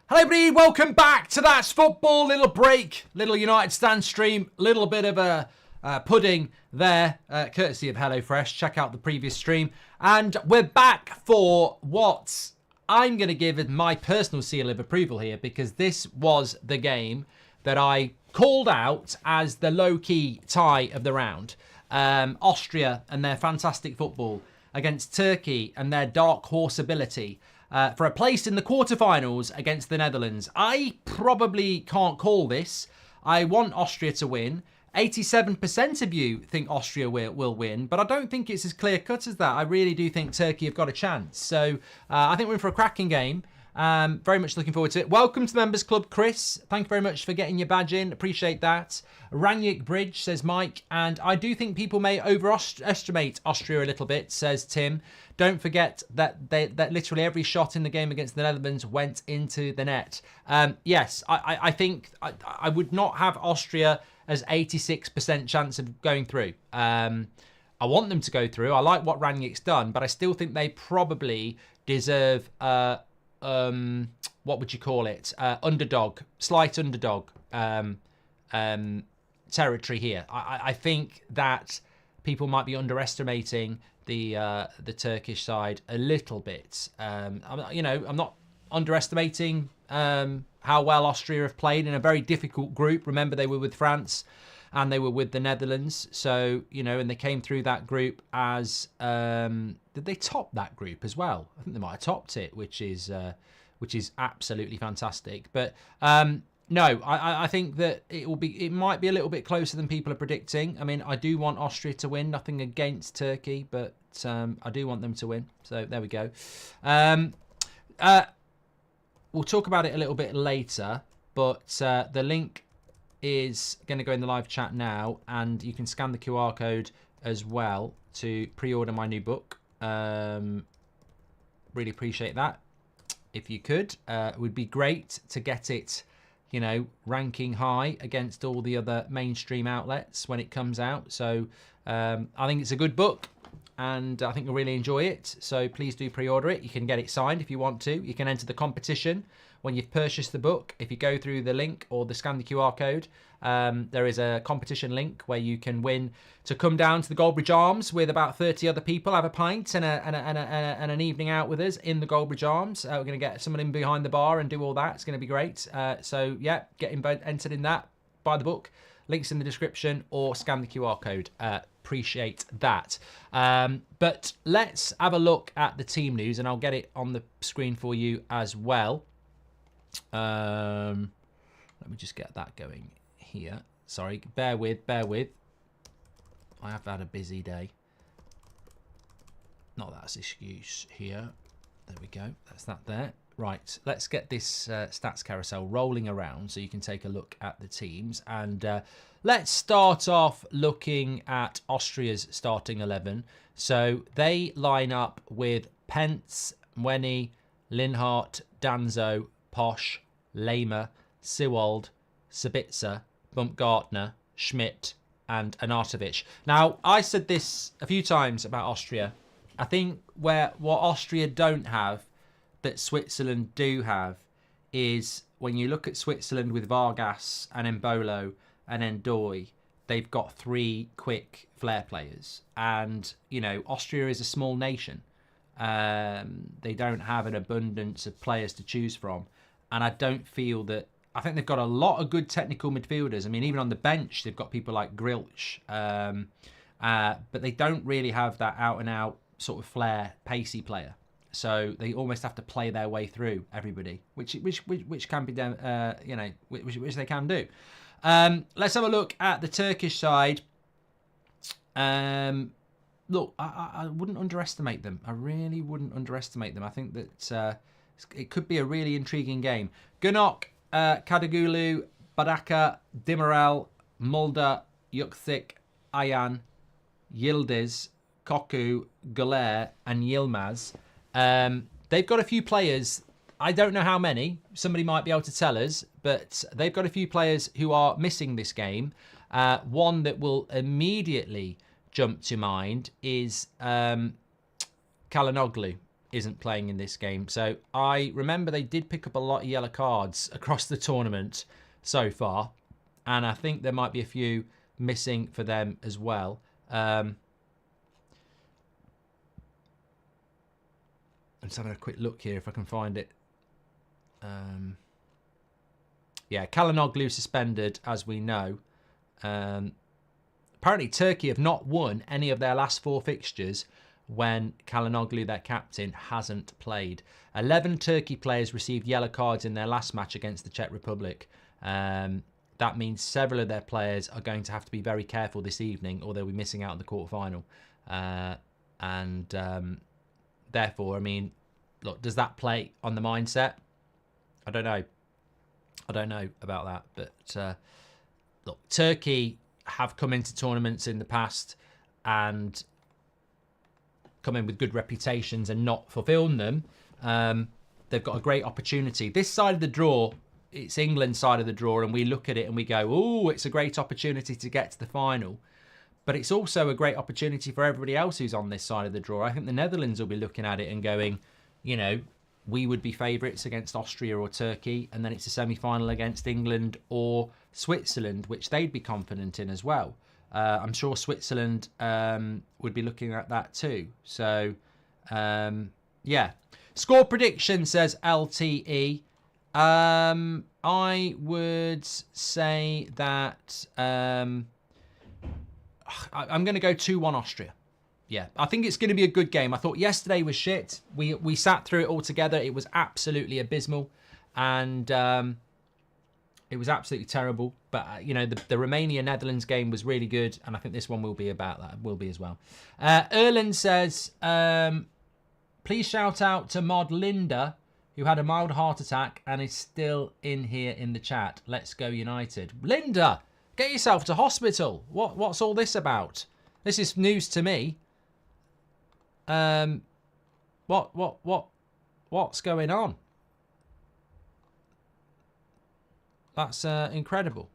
Hello everybody, welcome back to That's Football. Little break, little United Stand stream, little bit of a pudding there, courtesy of HelloFresh. Check out the previous stream. And we're back for what I'm going to give as my personal seal of approval here, because this was the game that I called out as the low-key tie of the round. Austria and their fantastic football against Turkey and their dark horse ability. For a place in the quarterfinals against the Netherlands. I probably can't call this. I want Austria to win. 87% of you think Austria will win, but I don't think it's as clear-cut as that. I really do think Turkey have got a chance. So I think we're in for a cracking game. Very much looking forward to it. Welcome to the Members Club, Chris. Thank you very much for getting your badge in. Appreciate that. Goldbridge, says Mike. And I do think people may overestimate Austria a little bit, says Tim. Don't forget that literally every shot in the game against the Netherlands went into the net. Yes, I think I would not have Austria as 86% chance of going through. I want them to go through. I like what Rangnick's done, but I still think they probably deserve... what would you call it? Slight underdog territory here. I think that people might be underestimating the Turkish side a little bit. I'm not underestimating how well Austria have played in a very difficult group. Remember, they were with France and they were with the Netherlands. So, and they came through that group as... did they top that group as well? I think they might have topped it, which is absolutely fantastic. But no, I think that it might be a little bit closer than people are predicting. I mean, I do want Austria to win. Nothing against Turkey, but I do want them to win. So there we go. We'll talk about it a little bit later, but the link is going to go in the live chat now, and you can scan the QR code as well to pre-order my new book. Really appreciate that. If you could, it would be great to get it, ranking high against all the other mainstream outlets when it comes out. So I think it's a good book, and I think you'll really enjoy it. So please do pre-order it. You can get it signed if you want to. You can enter the competition when you've purchased the book. If you go through the link or scan the QR code, there is a competition link where you can win to come down to the Goldbridge Arms with about 30 other people, have a pint and an evening out with us in the Goldbridge Arms. We're going to get someone in behind the bar and do all that. It's going to be great. So yeah, get entered in that. Buy the book. Links in the description or scan the QR code. Appreciate that. But let's have a look at the team news, and I'll get it on the screen for you as well. Let me just get that going here. Sorry, bear with. I have had a busy day. Not that's an excuse here. There we go. That's that there. Right, let's get this stats carousel rolling around so you can take a look at the teams. And let's start off looking at Austria's starting 11. So they line up with Pence, Mweni, Linhart, Danzo, Posch, Lehmer, Siwald, Sabitzer, Baumgartner, Schmidt, and Arnautovic. Now, I said this a few times about Austria. I think what Austria don't have that Switzerland do have is when you look at Switzerland with Vargas and Embolo and Endoy, they've got three quick flair players. And, Austria is a small nation. They don't have an abundance of players to choose from. And I don't feel that... I think they've got a lot of good technical midfielders. I mean, even on the bench, they've got people like Grilch. But they don't really have that out-and-out sort of flair, pacey player. So they almost have to play their way through everybody, which can be done, which they can do. Let's have a look at the Turkish side. Look, I wouldn't underestimate them. I really wouldn't underestimate them. I think that it could be a really intriguing game. Gunok, Kadagulu, Badaka, Demirel, Mulder, Yuksik, Ayan, Yildiz, Koku, Galer, and Yilmaz. They've got a few players. I don't know how many. Somebody might be able to tell us, but they've got a few players who are missing this game. One that will immediately jump to mind is Kalanoglu. isn't playing in this game. So I remember they did pick up a lot of yellow cards across the tournament so far. And I think there might be a few missing for them as well. I'm just having a quick look here if I can find it. Yeah, Kalinoglu suspended, as we know. Apparently, Turkey have not won any of their last 4 fixtures when Kalinoglu, their captain, hasn't played. 11 Turkey players received yellow cards in their last match against the Czech Republic. That means several of their players are going to have to be very careful this evening, or they'll be missing out on the quarterfinal. Therefore, I mean, look, does that play on the mindset? I don't know. I don't know about that. But look, Turkey have come into tournaments in the past and come in with good reputations and not fulfilled them. They've got a great opportunity. This side of the draw, it's England's side of the draw, and we look at it and we go, oh, it's a great opportunity to get to the final. But it's also a great opportunity for everybody else who's on this side of the draw. I think the Netherlands will be looking at it and going, you know, we would be favourites against Austria or Turkey, and then it's a semi-final against England or Switzerland, which they'd be confident in as well. I'm sure Switzerland would be looking at that too. So, yeah. Score prediction, says LTE. I would say that I'm going to go 2-1 Austria. Yeah, I think it's going to be a good game. I thought yesterday was shit. We sat through it all together. It was absolutely abysmal, and it was absolutely terrible. But you know, the Romania-Netherlands game was really good, and I think this one will be about that. Will be as well. Erland says, please shout out to Mod Linda, who had a mild heart attack and is still in here in the chat. Let's go United. Linda, get yourself to hospital. What's all this about? This is news to me. What's going on? That's incredible.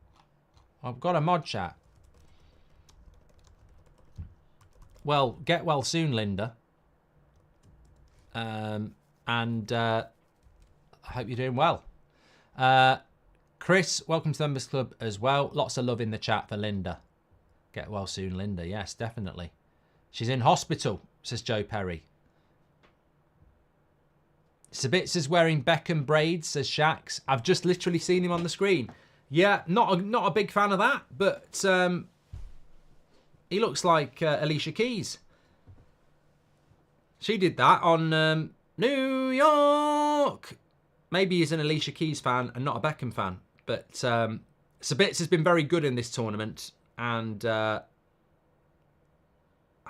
I've got a mod chat. Well, get well soon, Linda. And I hope you're doing well. Chris, welcome to the Members Club as well. Lots of love in the chat for Linda. Get well soon, Linda. Yes, definitely. She's in hospital, says Joe Perry. Sabitz is wearing Beckham braids, says Shax. I've just literally seen him on the screen. Yeah, not a big fan of that, but he looks like Alicia Keys. She did that on New York. Maybe he's an Alicia Keys fan and not a Beckham fan. But Sabitz has been very good in this tournament. And I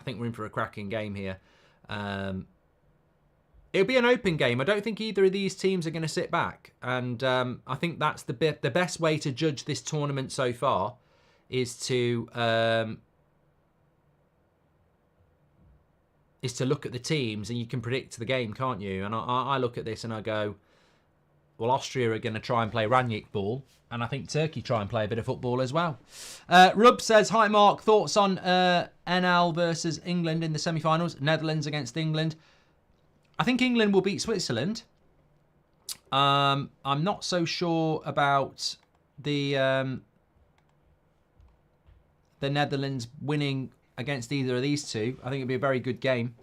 think we're in for a cracking game here. It'll be an open game. I don't think either of these teams are going to sit back. And I think that's the best way to judge this tournament so far is to look at the teams, and you can predict the game, can't you? And I look at this and I go, well, Austria are going to try and play Rangnick ball, and I think Turkey try and play a bit of football as well. Rub says, hi, Mark. Thoughts on NL versus England in the semi-finals? Netherlands against England. I think England will beat Switzerland. I'm not so sure about the Netherlands winning against either of these two. I think it'll be a very good game.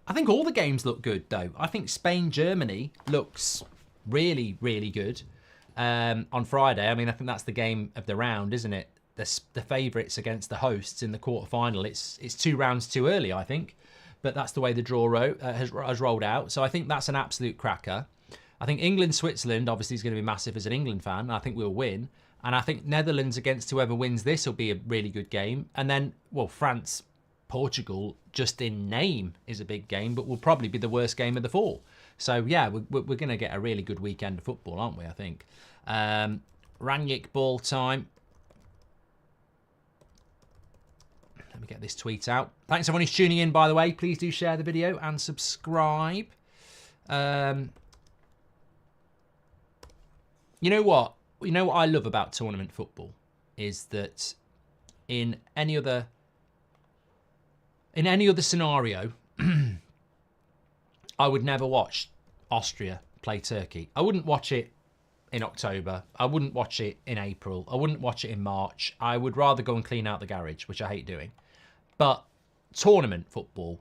I think all the games look good, though. I think Spain-Germany looks really, really good on Friday. I mean, I think that's the game of the round, isn't it? The favourites against the hosts in the quarterfinal. It's 2 rounds too early, I think, but that's the way the draw has rolled out. So I think that's an absolute cracker. I think England-Switzerland obviously is going to be massive as an England fan. I think we'll win. And I think Netherlands against whoever wins this will be a really good game. And then, well, France-Portugal, just in name, is a big game, but will probably be the worst game of the 4. So, yeah, we're going to get a really good weekend of football, aren't we, I think. Rangnick ball time. Let me get this tweet out. Thanks, everyone who's tuning in, by the way. Please do share the video and subscribe. You know what? You know what I love about tournament football is that in any other scenario, I would never watch Austria play Turkey. I wouldn't watch it in October. I wouldn't watch it in April. I wouldn't watch it in March. I would rather go and clean out the garage, which I hate doing. But tournament football,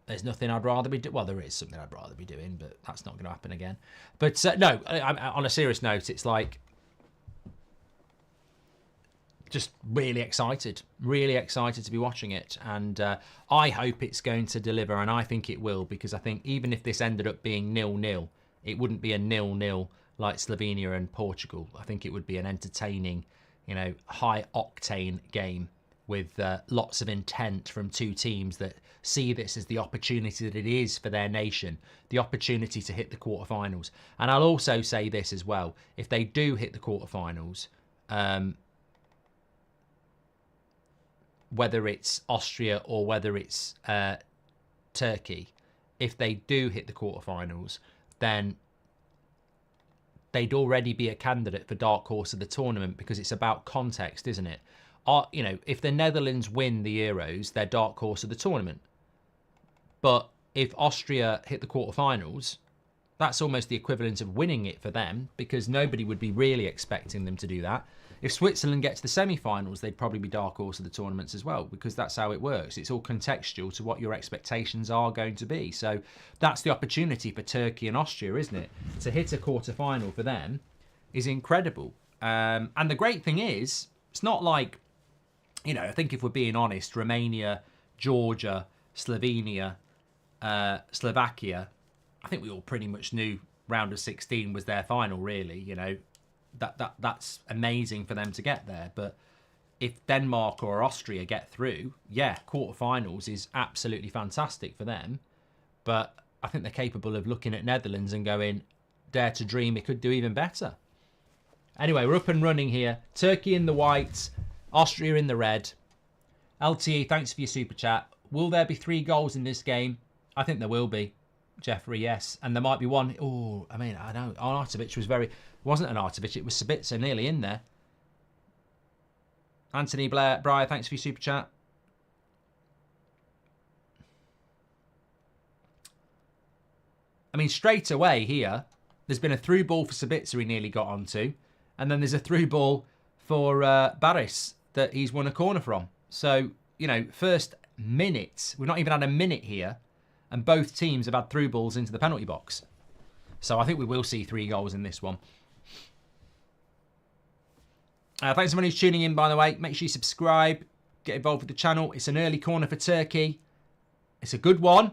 there's nothing I'd rather be doing. Well, there is something I'd rather be doing, but that's not going to happen again. But no, on a serious note, it's like just really excited to be watching it. And I hope it's going to deliver, and I think it will, because I think even if this ended up being 0-0, it wouldn't be a 0-0 like Slovenia and Portugal. I think it would be an entertaining, high-octane game with lots of intent from two teams that see this as the opportunity that it is for their nation, the opportunity to hit the quarterfinals. And I'll also say this as well: if they do hit the quarterfinals, whether it's Austria or whether it's Turkey, if they do hit the quarterfinals, then they'd already be a candidate for dark horse of the tournament, because it's about context, isn't it? If the Netherlands win the Euros, they're dark horse of the tournament. But if Austria hit the quarterfinals, that's almost the equivalent of winning it for them, because nobody would be really expecting them to do that. If Switzerland get to the semi-finals, they'd probably be dark horse of the tournaments as well, because that's how it works. It's all contextual to what your expectations are going to be. So that's the opportunity for Turkey and Austria, isn't it? To hit a quarter-final for them is incredible. And the great thing is, it's not like, I think if we're being honest, Romania, Georgia, Slovenia, Slovakia, I think we all pretty much knew round of 16 was their final, really. That's amazing for them to get there. But if Denmark or Austria get through, quarterfinals is absolutely fantastic for them. But I think they're capable of looking at Netherlands and going, dare to dream it could do even better. Anyway, we're up and running here. Turkey in the white, Austria in the red. LTE, thanks for your super chat. Will there be 3 goals in this game? I think there will be, Jeffrey, yes. And there might be one. Oh, I know. Arnautovic was wasn't an Arnautovic, it was Sabitzer nearly in there. Anthony Breyer, thanks for your super chat. Straight away here, there's been a through ball for Sabitzer he nearly got onto. And then there's a through ball for Barris that he's won a corner from. So, first minute, we've not even had a minute here, and both teams have had through balls into the penalty box. So I think we will see 3 goals in this one. Thanks everyone who's tuning in, by the way. Make sure you subscribe, get involved with the channel. It's an early corner for Turkey. It's a good one.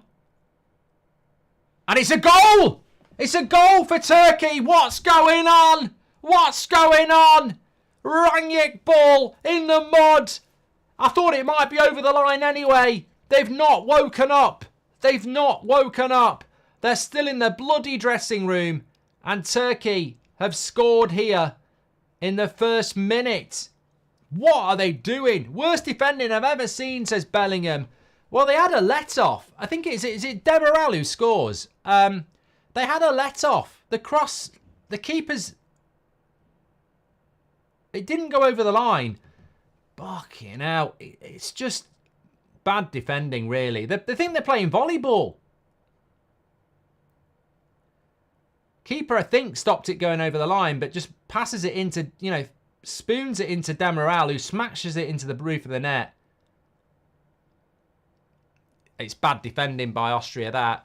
And it's a goal! It's a goal for Turkey! What's going on? What's going on? Rangnick ball in the mud. I thought it might be over the line anyway. They've not woken up. They've not woken up. They're still in the bloody dressing room. And Turkey have scored here in the first minute. What are they doing? Worst defending I've ever seen, says Bellingham. Well, they had a let-off. I think is it Demiral who scores? They had a let-off. The cross, the keeper's... It didn't go over the line. Fucking hell. It's just bad defending, really. They think they're playing volleyball. Keeper, I think, stopped it going over the line, but just passes it into, spoons it into Demiral, who smashes it into the roof of the net. It's bad defending by Austria, that.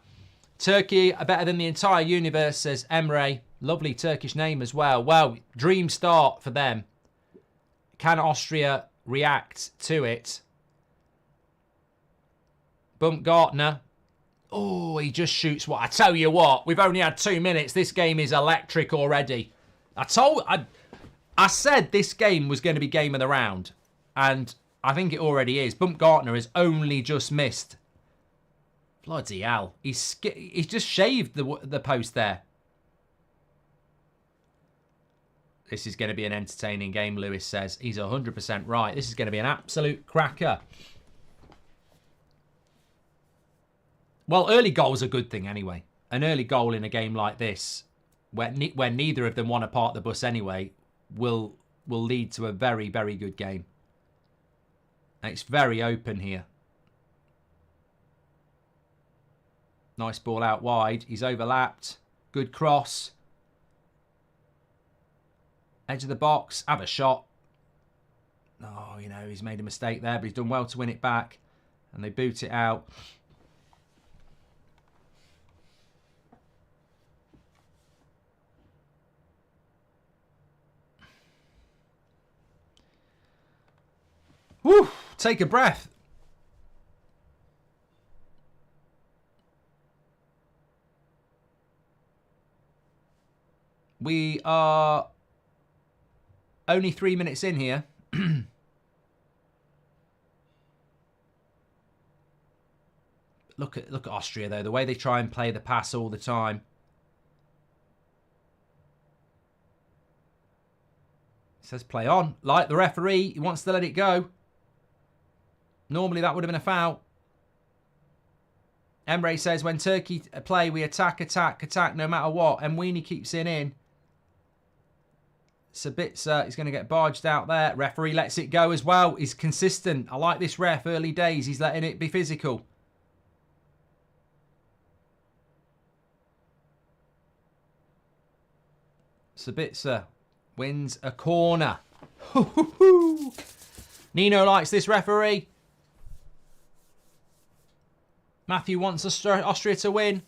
Turkey are better than the entire universe, says Emre. Lovely Turkish name as well. Well, dream start for them. Can Austria react to it? Baumgartner. Oh, he just shoots what? I tell you what, we've only had 2 minutes. This game is electric already. I said this game was going to be game of the round. And I think it already is. Baumgartner has only just missed. Bloody hell. He's just shaved the post there. This is going to be an entertaining game, Lewis says. He's 100% right. This is going to be an absolute cracker. Well, early goal's a good thing anyway. An early goal in a game like this, where neither of them want to park the bus anyway, will lead to a very, very good game. And it's very open here. Nice ball out wide. He's overlapped. Good cross. Edge of the box. Have a shot. Oh, you know, he's made a mistake there, but he's done well to win it back. And they boot it out. Whew, take a breath. We are only 3 minutes in here. Look at Austria though, the way they try and play the pass all the time. It says play on. Like the referee, he wants to let it go. Normally that would have been a foul. Emre says when Turkey play, we attack, attack, attack no matter what. And Weenie keeps it in. Sabitzer is going to get barged out there. Referee lets it go as well. He's consistent. I like this ref. Early days. He's letting it be physical. Sabitzer wins a corner. Nino likes this referee. Matthew wants Austria to win.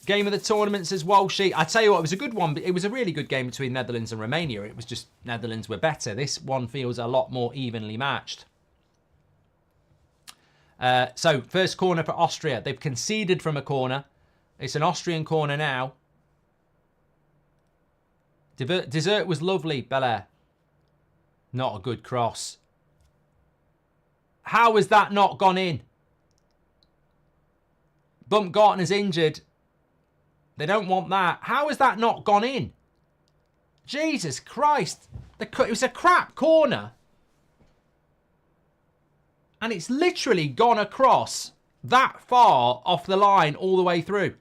Game of the tournament, says Walshy. I tell you what, it was a good one. It was a really good game between Netherlands and Romania. It was just Netherlands were better. This one feels a lot more evenly matched. So, first corner for Austria. They've conceded from a corner. It's an Austrian corner now. Dessert was lovely, Belair. Not a good cross. How has that not gone in? Baumgartner's injured. They don't want that. How has that not gone in? Jesus Christ. It was a crap corner. And it's literally gone across that far off the line all the way through.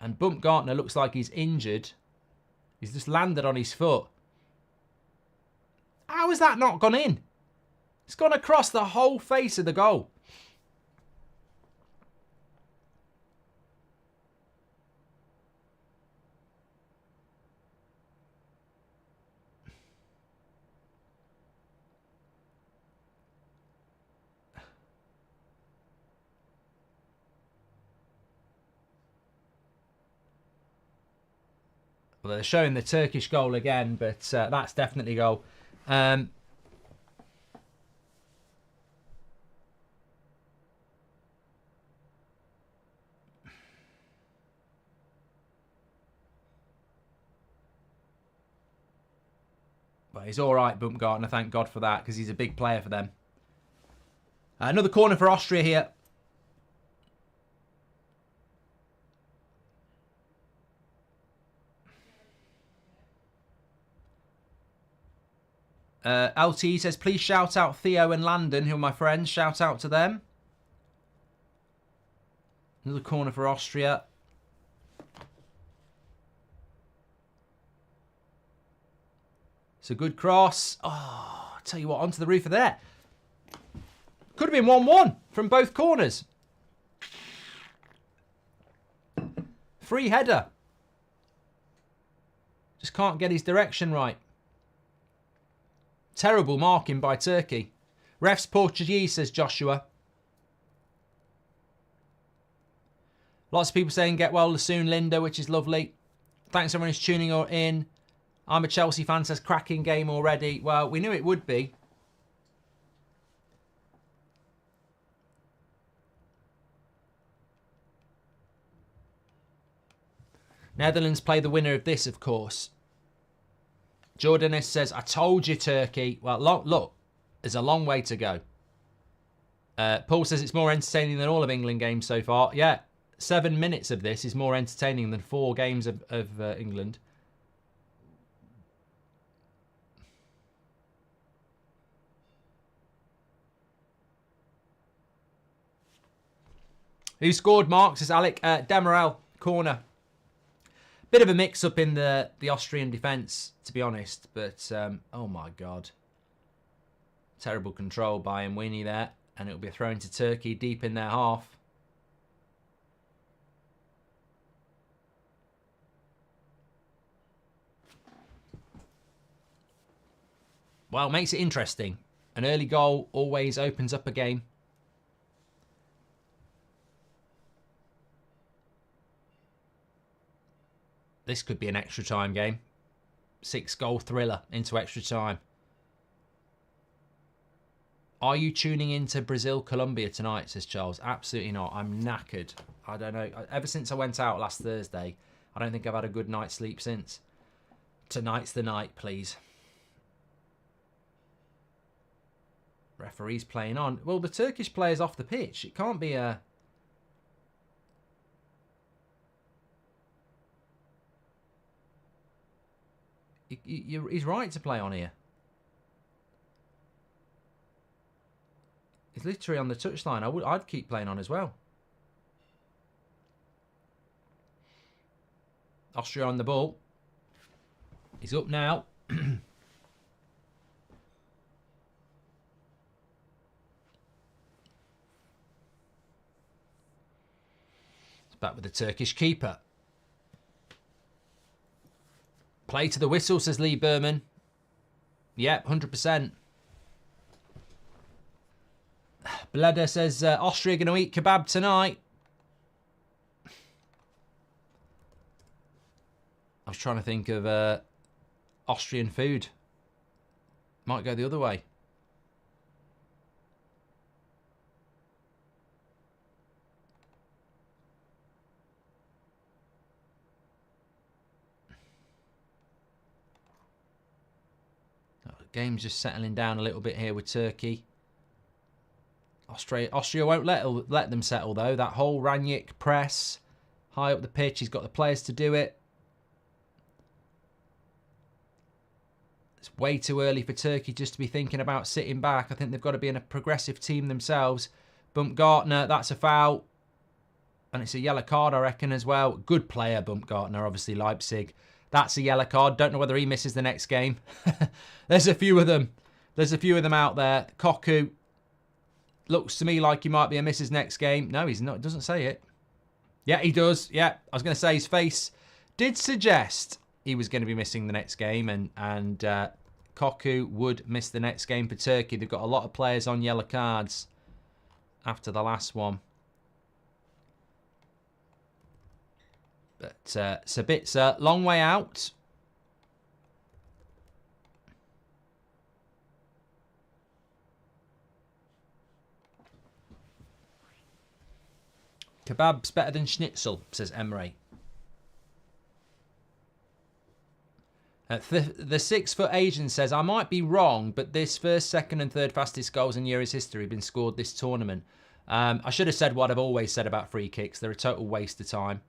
And Baumgartner looks like he's injured. He's just landed on his foot. How has that not gone in? It's gone across the whole face of the goal. Well, they're showing the Turkish goal again, but that's definitely a goal. But he's all right, Baumgartner. Thank God for that, because he's a big player for them. Another corner for Austria here. LT says, please shout out Theo and Landon, who are my friends. Shout out to them. Another corner for Austria. It's a good cross. Oh, I'll tell you what, onto the roof of there. Could have been 1-1 from both corners. Free header. Just can't get his direction right. Terrible marking by Turkey. Ref's Portuguese, says Joshua. Lots of people saying get well soon, Linda, which is lovely. Thanks everyone who's tuning in. I'm a Chelsea fan, says cracking game already. Well, we knew it would be. Netherlands play the winner of this, of course. Jordanist says, I told you, Turkey. Well, look, there's a long way to go. Paul says it's more entertaining than all of England games so far. Yeah, 7 minutes of this is more entertaining than 4 games of England. Who scored, Mark? Says Alec. Demirel, corner. Bit of a mix-up in the Austrian defence, to be honest. But, oh my God. Terrible control by Mwini there. And it'll be thrown to Turkey deep in their half. Well, makes it interesting. An early goal always opens up a game. This could be an extra time game. 6-goal thriller into extra time. Are you tuning into Brazil-Colombia tonight, says Charles? Absolutely not. I'm knackered. I don't know. Ever since I went out last Thursday, I don't think I've had a good night's sleep since. Tonight's the night, please. Referee's playing on. Well, the Turkish player's off the pitch. It can't be a... He's right to play on here. He's literally on the touchline. I'd keep playing on as well. Austria on the ball. He's up now. Back with the Turkish keeper. Play to the whistle, says Lee Berman. Yep, 100%. Bleda says Austria going to eat kebab tonight. I was trying to think of Austrian food. Might go the other way. Game's just settling down a little bit here with Turkey. Austria won't let them settle, though. That whole Ranić press, high up the pitch. He's got the players to do it. It's way too early for Turkey just to be thinking about sitting back. I think they've got to be in a progressive team themselves. Baumgartner, that's a foul. And it's a yellow card, I reckon, as well. Good player, Baumgartner, obviously Leipzig. That's a yellow card. Don't know whether he misses the next game. There's a few of them. There's a few of them out there. Koku looks to me like he might be a misses next game. No, he's not. Doesn't say it. Yeah, he does. Yeah, I was going to say his face did suggest he was going to be missing the next game. And Koku would miss the next game for Turkey. They've got a lot of players on yellow cards after the last one. But Sabitzer, long way out. Kebab's better than schnitzel, says Emre. The 6-foot Asian says, I might be wrong, but this first, second and third fastest goals in Euros history have been scored this tournament. I should have said what I've always said about free kicks. They're a total waste of time.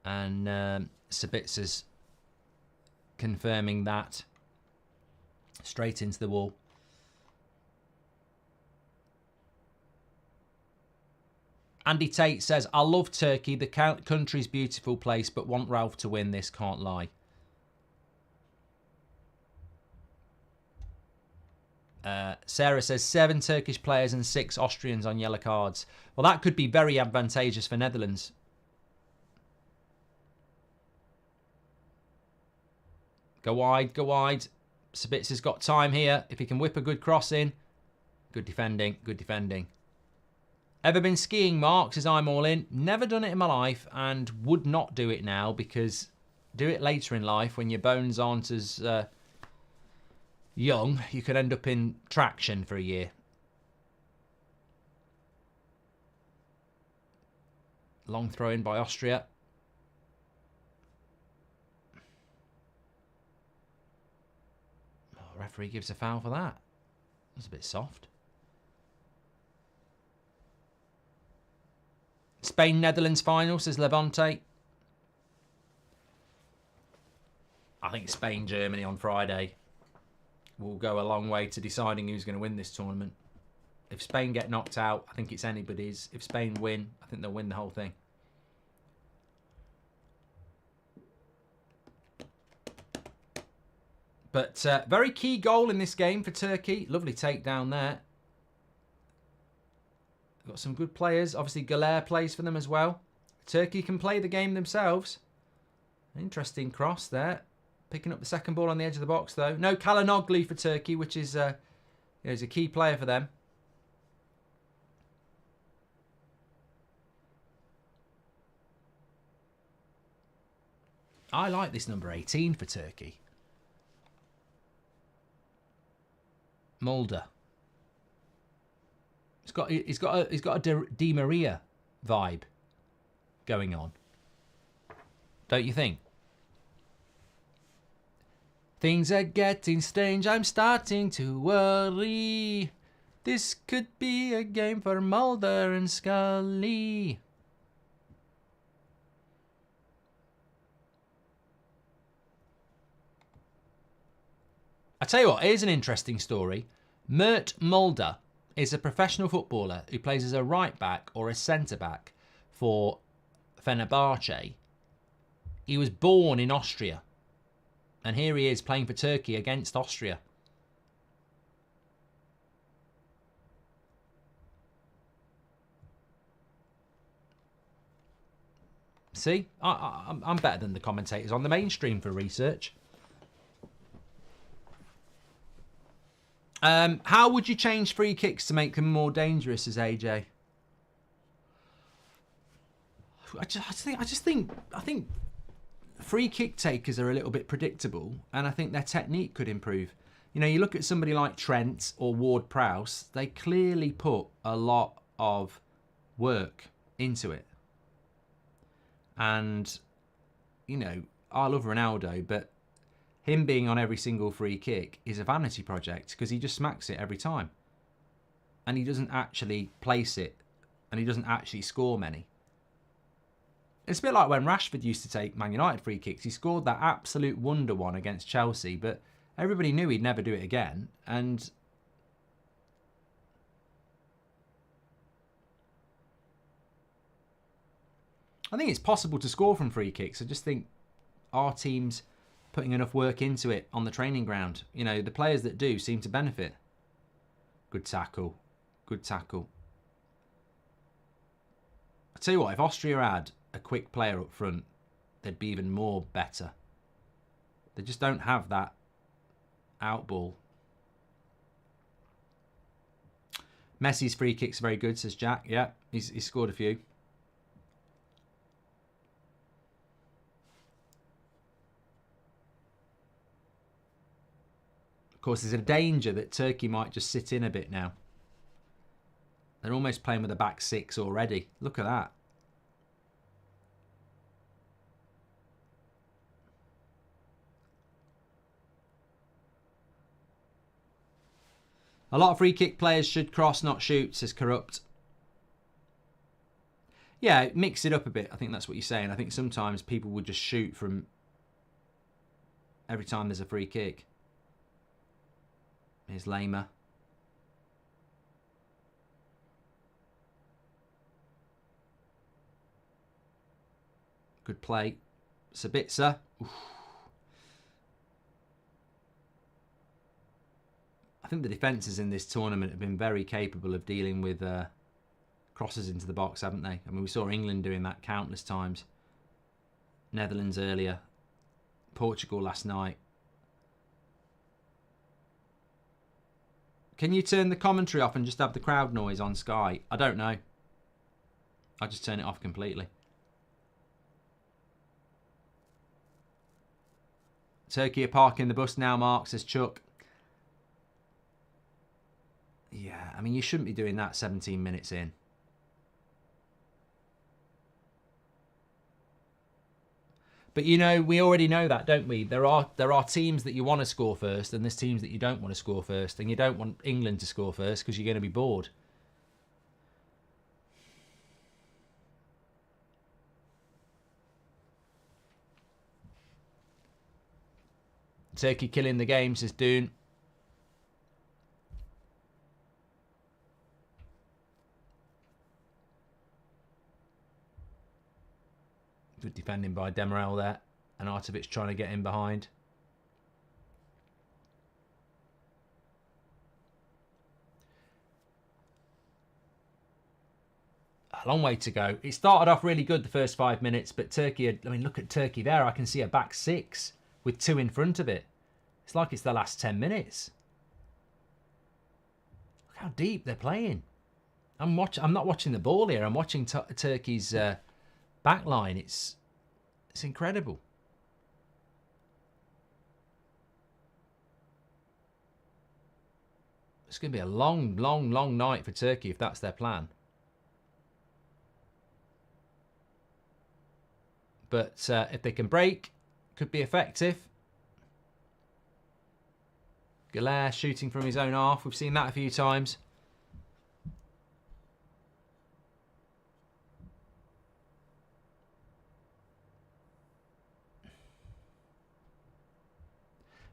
And Sabitzer's confirming that. Straight into the wall. Andy Tate says, I love Turkey. The country's beautiful place, but want Ralph to win this, can't lie. Sarah says 7 Turkish players and 6 Austrians on yellow cards. Well, that could be very advantageous for Netherlands. Go wide, go wide. Sabitzer's got time here. If he can whip a good cross in. Good defending, good defending. Ever been skiing, Mark? Says I'm all in. Never done it in my life and would not do it now because do it later in life when your bones aren't as young. You could end up in traction for a year. Long throw in by Austria. Oh, referee gives a foul for that. That's a bit soft. Spain-Netherlands final, says Levante. I think Spain-Germany on Friday will go a long way to deciding who's going to win this tournament. If Spain get knocked out, I think it's anybody's. If Spain win, I think they'll win the whole thing. But very key goal in this game for Turkey. Lovely takedown there. Got some good players. Obviously, Galer plays for them as well. Turkey can play the game themselves. Interesting cross there. Picking up the second ball on the edge of the box, though. No Kalinoglu for Turkey, which is is a key player for them. I like this number 18 for Turkey. Mulder. He's got a Di Maria vibe going on. Don't you think? Things are getting strange, I'm starting to worry. This could be a game for Mulder and Scully. I tell you what, here's an interesting story. Mert Mulder is a professional footballer who plays as a right back or a centre back for Fenerbahce. He was born in Austria. And here he is playing for Turkey against Austria. See, I'm better than the commentators on the mainstream for research. How would you change free kicks to make them more dangerous, as AJ? I think free kick takers are a little bit predictable, and I think their technique could improve. You know, you look at somebody like Trent or Ward-Prowse, they clearly put a lot of work into it. And, you know, I love Ronaldo, but him being on every single free kick is a vanity project because he just smacks it every time. And he doesn't actually place it, and he doesn't actually score many. It's a bit like when Rashford used to take Man United free kicks. He scored that absolute wonder one against Chelsea, but everybody knew he'd never do it again. And I think it's possible to score from free kicks. I just think our team's putting enough work into it on the training ground. You know, the players that do seem to benefit. Good tackle. Good tackle. I tell you what, if Austria had a quick player up front, they'd be even more better. They just don't have that out ball. Messi's free kick's very good, says Jack. Yeah, he's scored a few. Of course, there's a danger that Turkey might just sit in a bit now. They're almost playing with a back six already. Look at that. A lot of free kick players should cross, not shoot, says Corrupt. Yeah, mix it up a bit. I think that's what you're saying. I think sometimes people would just shoot from every time there's a free kick. Here's Lamer. Good play. Sabitzer. Oof. I think the defences in this tournament have been very capable of dealing with crosses into the box, haven't they? I mean, we saw England doing that countless times. Netherlands earlier. Portugal last night. Can you turn the commentary off and just have the crowd noise on Sky? I don't know. I just turn it off completely. Turkey are parking the bus now, Mark, says Chuck. Yeah, I mean, you shouldn't be doing that 17 minutes in. But, you know, we already know that, don't we? There are teams that you want to score first, and there's teams that you don't want to score first. And you don't want England to score first because you're going to be bored. Turkey killing the game, says Doon. Good defending by Demirel there. And Artovich trying to get in behind. a long way to go. It started off really good the first 5 minutes, but Turkey, I mean, look at Turkey there. I can see a back six with 2 in front of it. It's like it's the last 10 minutes. Look how deep they're playing. I'm not watching the ball here. I'm watching Turkey's back line. It's incredible. It's going to be a long, long, long night for Turkey if that's their plan. But if they can break, could be effective. Galer shooting from his own half. We've seen that a few times.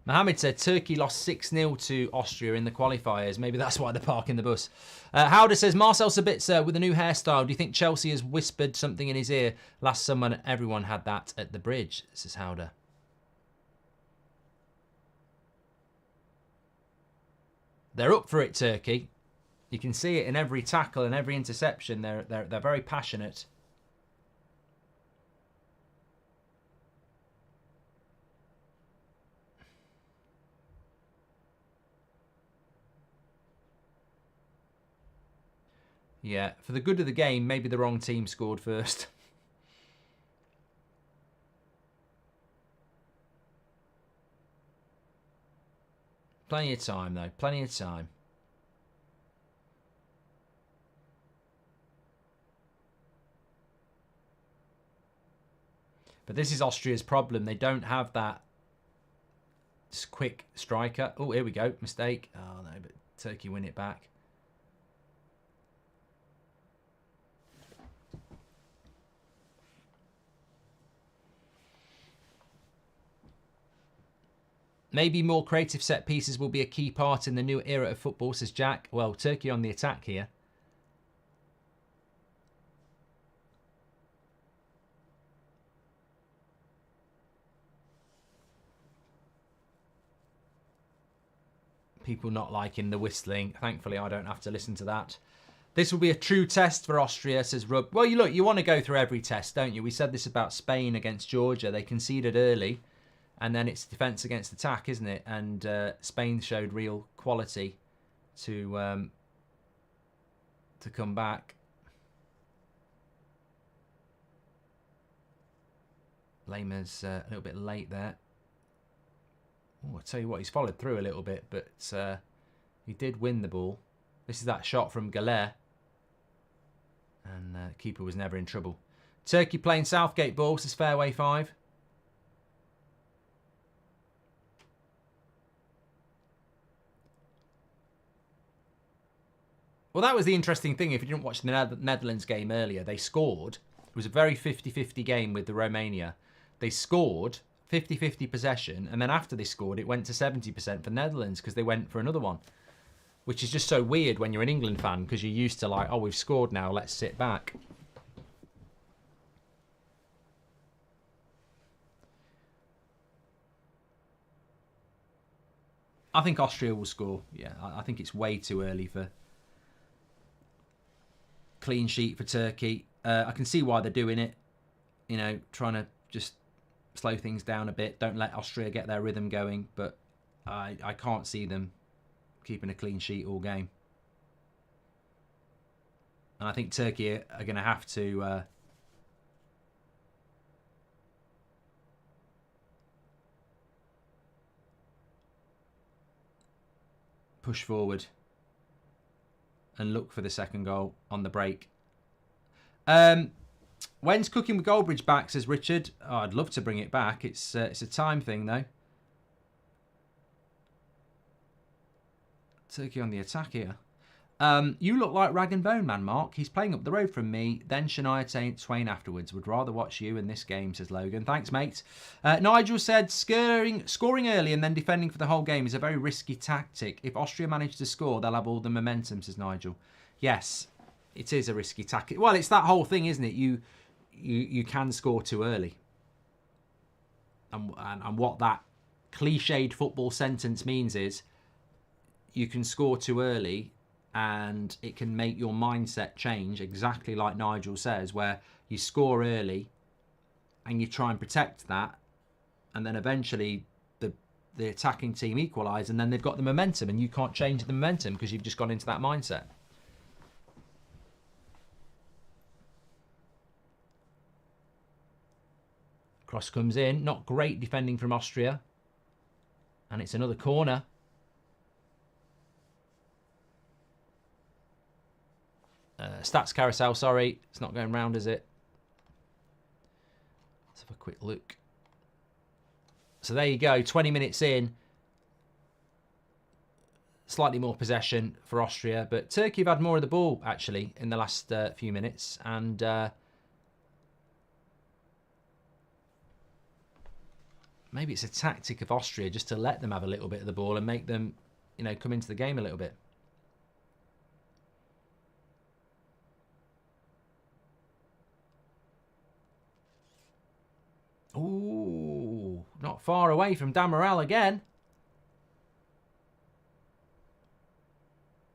Mohammed said Turkey lost 6-0 to Austria in the qualifiers. Maybe that's why they're parking the bus. Howder says, Marcel Sabitzer with a new hairstyle. Do you think Chelsea has whispered something in his ear? Last summer, everyone had that at the bridge, says Howder. They're up for it, Turkey. You can see it in every tackle and every interception. They're very passionate. Yeah, for the good of the game, maybe the wrong team scored first. Plenty of time, though. Plenty of time. But this is Austria's problem. They don't have that quick striker. Oh, here we go. Mistake. Oh, no, but Turkey win it back. Maybe more creative set pieces will be a key part in the new era of football, says Jack. Well, Turkey on the attack here. People not liking the whistling. Thankfully, I don't have to listen to that. This will be a true test for Austria, says Rub. Well, you want to go through every test, don't you? We said this about Spain against Georgia. They conceded early. And then it's defence against attack, isn't it? And Spain showed real quality to come back. Lehmer's a little bit late there. Oh, I tell you what, he's followed through a little bit, but he did win the ball. This is that shot from Galer. And keeper was never in trouble. Turkey playing Southgate ball, says Fairway 5. Well, that was the interesting thing. If you didn't watch the Netherlands game earlier, they scored. It was a very 50-50 game with the Romania. They scored 50-50 possession, and then after they scored, it went to 70% for Netherlands because they went for another one, which is just so weird when you're an England fan because you're used to like, oh, we've scored now, let's sit back. I think Austria will score. Yeah, I think it's way too early for clean sheet for Turkey. I can see why they're doing it. You know, trying to just slow things down a bit. Don't let Austria get their rhythm going. But I can't see them keeping a clean sheet all game. And I think Turkey are going to have to push forward and look for the second goal on the break. When's Cooking with Goldbridge back, says Richard. Oh, I'd love to bring it back. It's a time thing, though. Turkey on the attack here. You look like Rag and Bone Man, Mark. He's playing up the road from me, then Shania Twain afterwards. Would rather watch you in this game, says Logan. Thanks, mate. Nigel said, scoring early and then defending for the whole game is a very risky tactic. If Austria manage to score, they'll have all the momentum, says Nigel. Yes, it is a risky tactic. Well, it's that whole thing, isn't it? You can score too early. And what that cliched football sentence means is you can score too early and it can make your mindset change, exactly like Nigel says, where you score early and you try and protect that, and then eventually the attacking team equalise, and then they've got the momentum, and you can't change the momentum because you've just gone into that mindset. Cross comes in, not great defending from Austria, and it's another corner. Stats carousel, sorry, it's not going round, is it? Let's have a quick look. So there you go, 20 minutes in. Slightly more possession for Austria, but Turkey have had more of the ball, actually, in the last few minutes. And maybe it's a tactic of Austria just to let them have a little bit of the ball and make them, you know, come into the game a little bit. Ooh, not far away from Damarel again.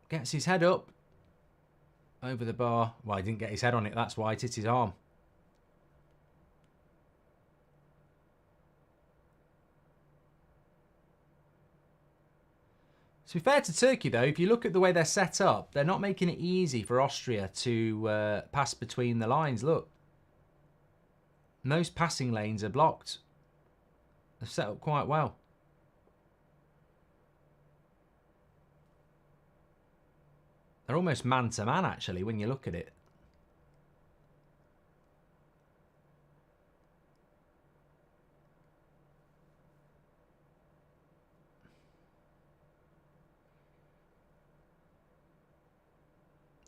Gets his head up over the bar. Well, he didn't get his head on it, that's why. It hit his arm. To be fair to Turkey, though, if you look at the way they're set up, they're not making it easy for Austria to pass between the lines. Look. Most passing lanes are blocked. They're set up quite well. They're almost man-to-man, actually, when you look at it.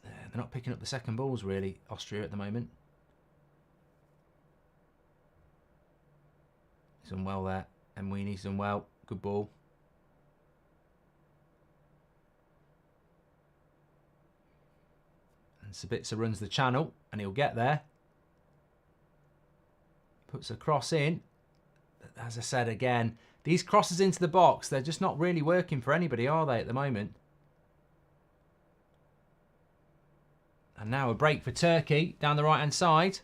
They're not picking up the second balls, really, Austria, at the moment. He's done well there. Mwini's done well. Good ball. And Sabitzer runs the channel, and he'll get there. Puts a cross in. But as I said again, these crosses into the box, they're just not really working for anybody, are they, at the moment? And now a break for Turkey down the right-hand side.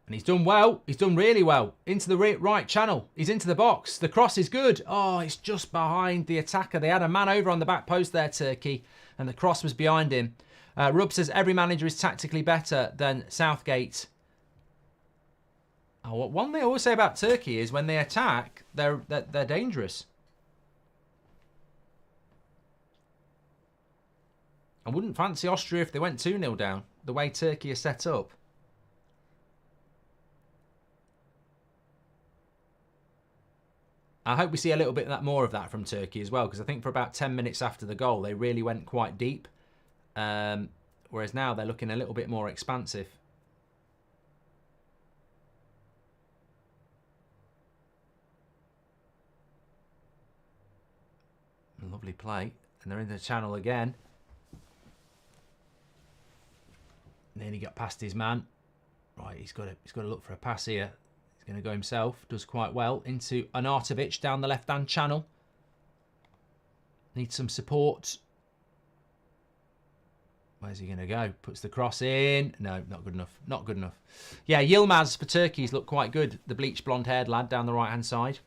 And he's done well. He's done really well. Into the right channel. He's into the box. The cross is good. Oh, it's just behind the attacker. They had a man over on the back post there, Turkey. And the cross was behind him. Rub says every manager is tactically better than Southgate. Oh, one thing I always say about Turkey is when they attack, they're dangerous. I wouldn't fancy Austria if they went 2-0 down, the way Turkey is set up. I hope we see a little bit more of that from Turkey as well, because I think for about 10 minutes after the goal, they really went quite deep. Whereas now they're looking a little bit more expansive. Lovely play. And they're in the channel again. Nearly got past his man. Right, he's got to look for a pass here. He's going to go himself. Does quite well into Arnautovic down the left-hand channel. Needs some support. Where's he going to go? Puts the cross in. No, not good enough. Not good enough. Yeah, Yilmaz for Turkey's looked quite good. The bleached blonde-haired lad down the right-hand side.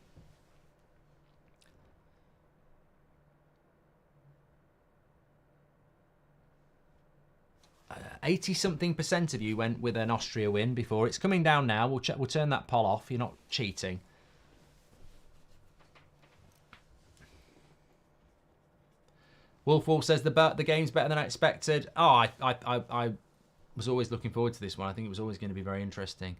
80-something% of you went with an Austria win before. It's coming down now. We'll turn that poll off. You're not cheating. Wolf says the game's better than I expected. Oh, I was always looking forward to this one. I think it was always going to be very interesting.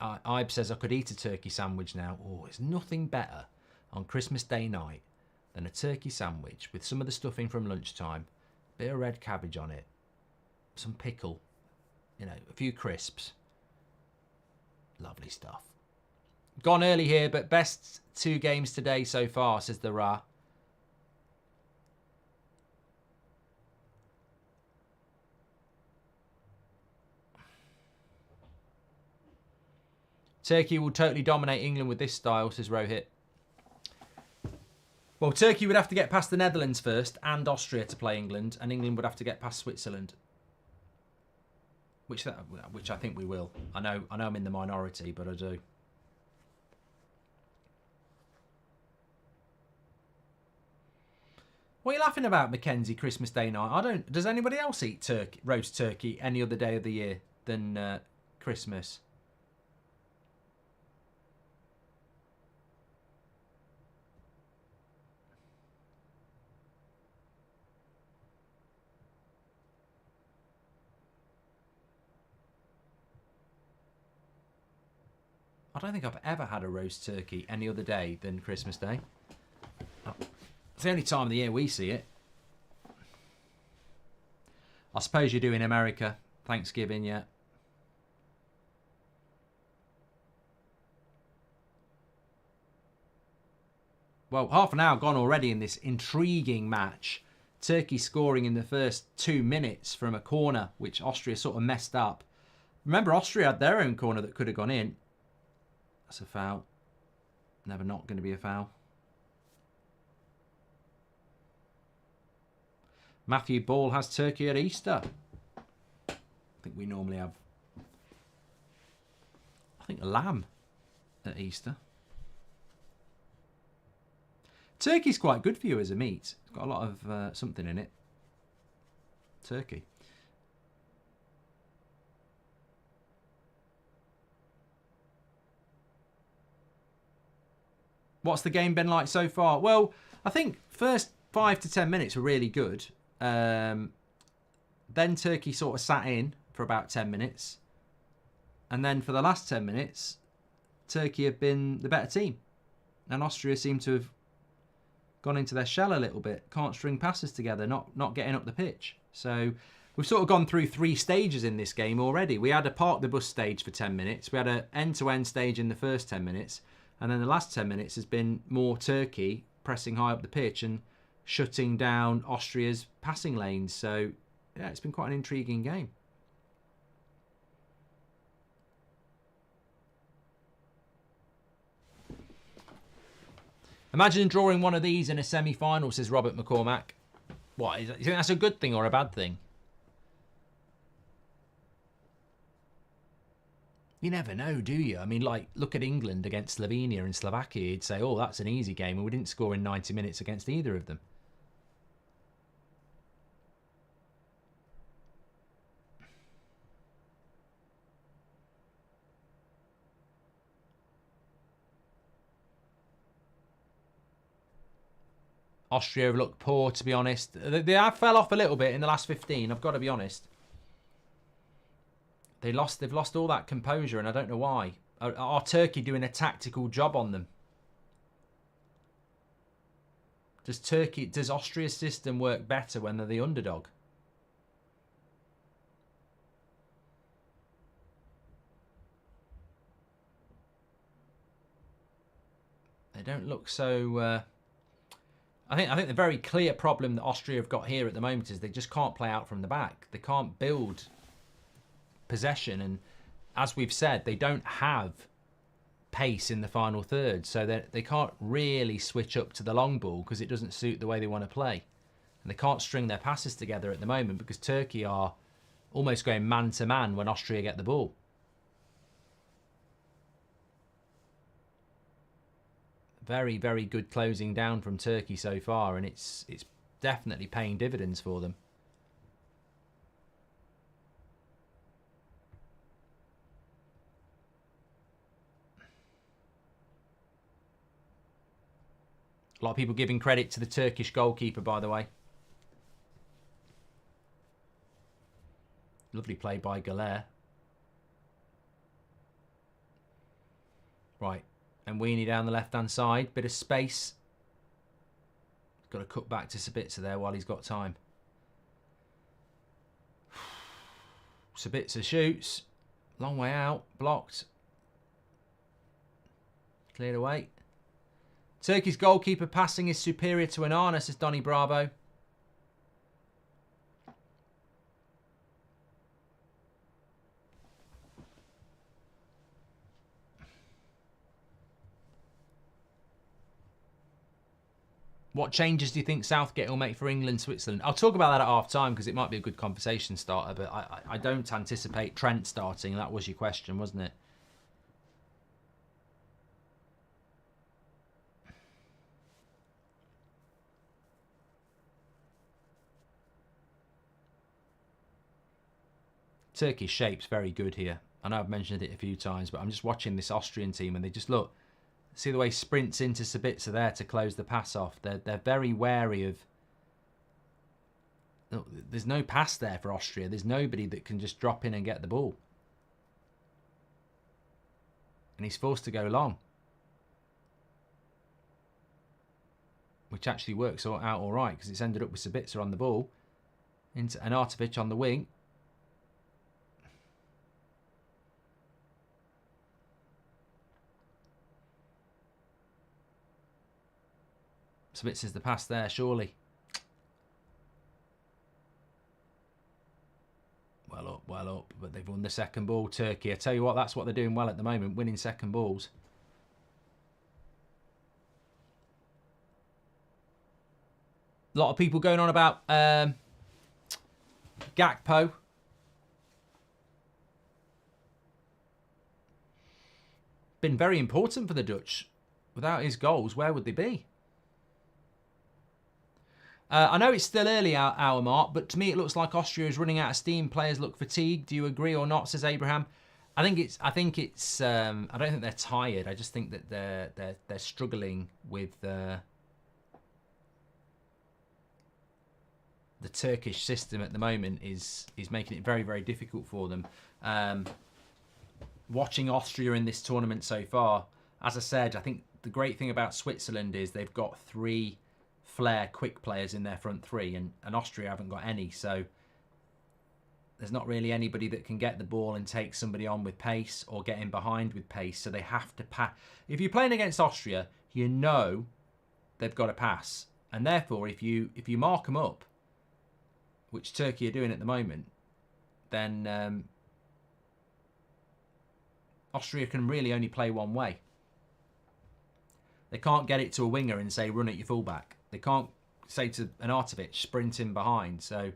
Ibe says I could eat a turkey sandwich now. Oh, there's nothing better on Christmas Day night than a turkey sandwich with some of the stuffing from lunchtime, a bit of red cabbage on it, some pickle, you know, a few crisps. Lovely stuff. Gone early here, but best 2 games today so far, says the Ra. Turkey will totally dominate England with this style, says Rohit. Well, Turkey would have to get past the Netherlands first and Austria to play England, and England would have to get past Switzerland. Which I think we will. I know I'm in the minority, but I do. What are you laughing about, Mackenzie, Christmas Day night? Does anybody else eat roast turkey any other day of the year than Christmas? I don't think I've ever had a roast turkey any other day than Christmas Day. It's the only time of the year we see it. I suppose you do in America. Thanksgiving, yeah. Well, half an hour gone already in this intriguing match. Turkey scoring in the first 2 minutes from a corner, which Austria sort of messed up. Remember, Austria had their own corner that could have gone in. That's a foul. Never not going to be a foul. Matthew Ball has turkey at Easter. I think we normally have, lamb at Easter. Turkey's quite good for you as a meat. It's got a lot of something in it. Turkey. What's the game been like so far? Well, I think first 5 to 10 minutes were really good. Then Turkey sort of sat in for about 10 minutes. And then for the last 10 minutes, Turkey have been the better team. And Austria seem to have gone into their shell a little bit. Can't string passes together, not getting up the pitch. So we've sort of gone through 3 stages in this game already. We had a park the bus stage for 10 minutes. We had an end-to-end stage in the first 10 minutes. And then the last 10 minutes has been more Turkey pressing high up the pitch and shutting down Austria's passing lanes. So, yeah, it's been quite an intriguing game. Imagine drawing one of these in a semi-final, says Robert McCormack. What, you think that's a good thing or a bad thing? You never know, do you? I mean, like, look at England against Slovenia and Slovakia. You'd say, oh, that's an easy game. And we didn't score in 90 minutes against either of them. Austria have looked poor, to be honest. They have fell off a little bit in the last 15, I've got to be honest. They've lost all that composure, and I don't know why. Are Turkey doing a tactical job on them? Does Austria's system work better when they're the underdog? They don't look so. I think the very clear problem that Austria have got here at the moment is they just can't play out from the back. They can't build possession, and as we've said, they don't have pace in the final third, so they can't really switch up to the long ball because it doesn't suit the way they want to play, and they can't string their passes together at the moment because Turkey are almost going man to man when Austria get the ball. Very, very good closing down from Turkey so far, and it's definitely paying dividends for them. A lot of people giving credit to the Turkish goalkeeper, by the way. Lovely play by Galer. Right. And Weenie down the left-hand side. Bit of space. Got to cut back to Sabitzer there while he's got time. Sabitzer shoots. Long way out. Blocked. Cleared away. Turkey's goalkeeper passing is superior to Onana, says Donny Bravo. What changes do you think Southgate will make for England, Switzerland? I'll talk about that at half time because it might be a good conversation starter, but I don't anticipate Trent starting. That was your question, wasn't it? Turkey's shape's very good here. I know I've mentioned it a few times, but I'm just watching this Austrian team and they just look. See the way he sprints into Sabitzer there to close the pass off. They're very wary of... There's no pass there for Austria. There's nobody that can just drop in and get the ball. And he's forced to go long. Which actually works out all right because it's ended up with Sabitzer on the ball. Into Arnautovic on the wing. Sabitzer's the pass there, surely. Well up, but they've won the second ball, Turkey. I tell you what, that's what they're doing well at the moment, winning second balls. A lot of people going on about Gakpo. Been very important for the Dutch. Without his goals, where would they be? I know it's still early, our mark, but to me it looks like Austria is running out of steam. Players look fatigued. Do you agree or not? Says Abraham. I don't think they're tired. I just think that they're struggling with the Turkish system at the moment is making it very, very difficult for them. Watching Austria in this tournament so far, as I said, I think the great thing about Switzerland is they've got 3 flair quick players in their front 3 and Austria haven't got any, so there's not really anybody that can get the ball and take somebody on with pace or get in behind with pace, so they have to pass. If you're playing against Austria, you know they've got to pass, and therefore if you mark them up, which Turkey are doing at the moment, then Austria can really only play one way. They can't get it to a winger and say run at your fullback. They can't say to Arnautovic, sprint in behind. So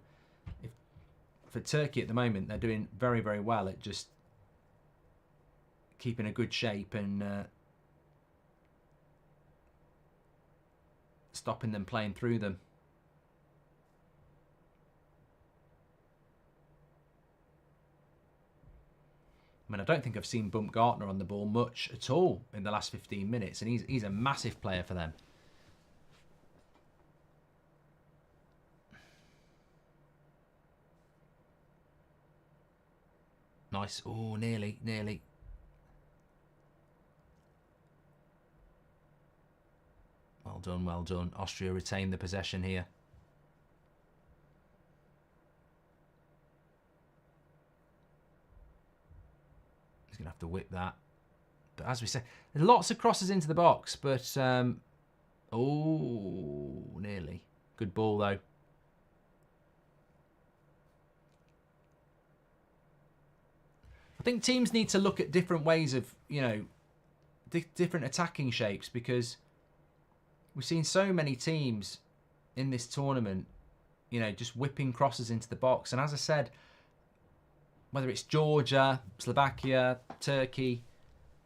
for Turkey at the moment, they're doing very, very well at just keeping a good shape and stopping them playing through them. I mean, I don't think I've seen Baumgartner on the ball much at all in the last 15 minutes, and he's a massive player for them. Nice. Oh, nearly. Well done. Austria retain the possession here. He's going to have to whip that. But as we said, there's lots of crosses into the box, but... oh, nearly. Good ball, though. I think teams need to look at different ways of, different attacking shapes, because we've seen so many teams in this tournament, just whipping crosses into the box. And as I said, whether it's Georgia, Slovakia, Turkey,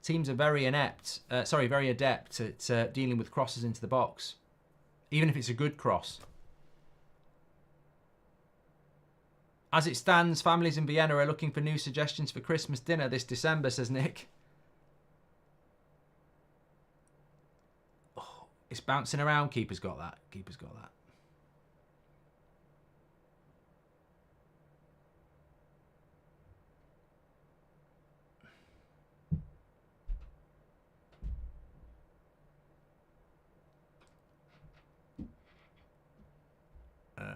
teams are very adept at dealing with crosses into the box, even if it's a good cross. As it stands, families in Vienna are looking for new suggestions for Christmas dinner this December, says Nick. Oh, it's bouncing around. Keeper's got that.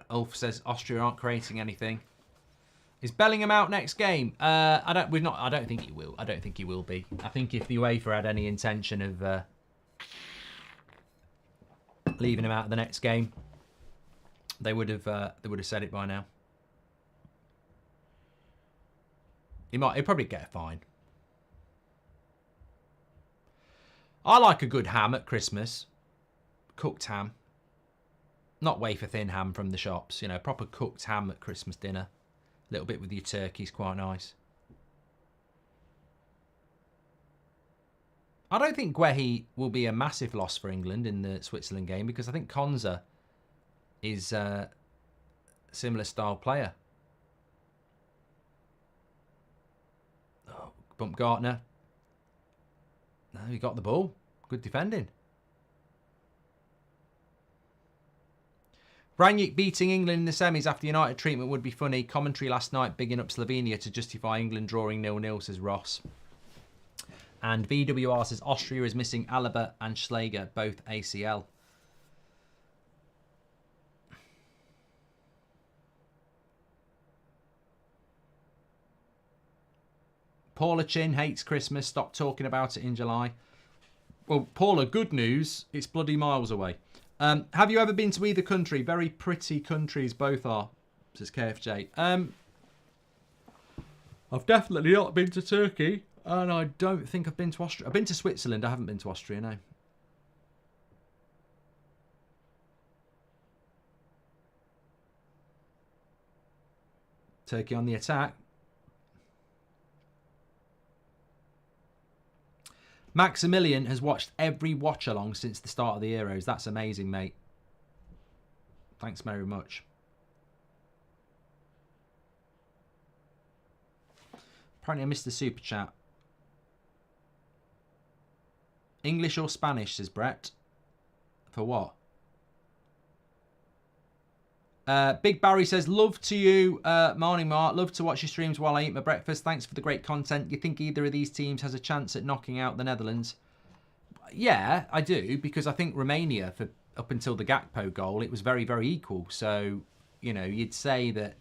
Ulf says Austria aren't creating anything. Is Bellingham out next game? I don't think he will. I don't think he will be. I think if the UEFA had any intention of leaving him out of the next game, they would have said it by now. He'll probably get a fine. I like a good ham at Christmas. Cooked ham. Not wafer thin ham from the shops, you know, proper cooked ham at Christmas dinner. A little bit with your turkey's quite nice. I don't think Guehi will be a massive loss for England in the Switzerland game because I think Konza is a similar style player. Oh, Baumgartner. No, he got the ball. Good defending. Rangnick beating England in the semis after United treatment would be funny. Commentary last night bigging up Slovenia to justify England drawing 0-0, says Ross. And VWR says Austria is missing Alaba and Schläger, both ACL. Paula Chin hates Christmas. Stop talking about it in July. Well, Paula, good news. It's bloody miles away. Have you ever been to either country? Very pretty countries, both are, says KFJ. I've definitely not been to Turkey. And I don't think I've been to Austria. I've been to Switzerland. I haven't been to Austria, no. Turkey on the attack. Maximilian has watched every watch-along since the start of the Euros. That's amazing, mate. Thanks very much. Apparently I missed the super chat. English or Spanish, says Brett. For what? Big Barry says, love to you, morning Mark. Love to watch your streams while I eat my breakfast. Thanks for the great content. You think either of these teams has a chance at knocking out the Netherlands? Yeah, I do, because I think Romania, for up until the Gakpo goal, it was very, very equal. So, you know, you'd say that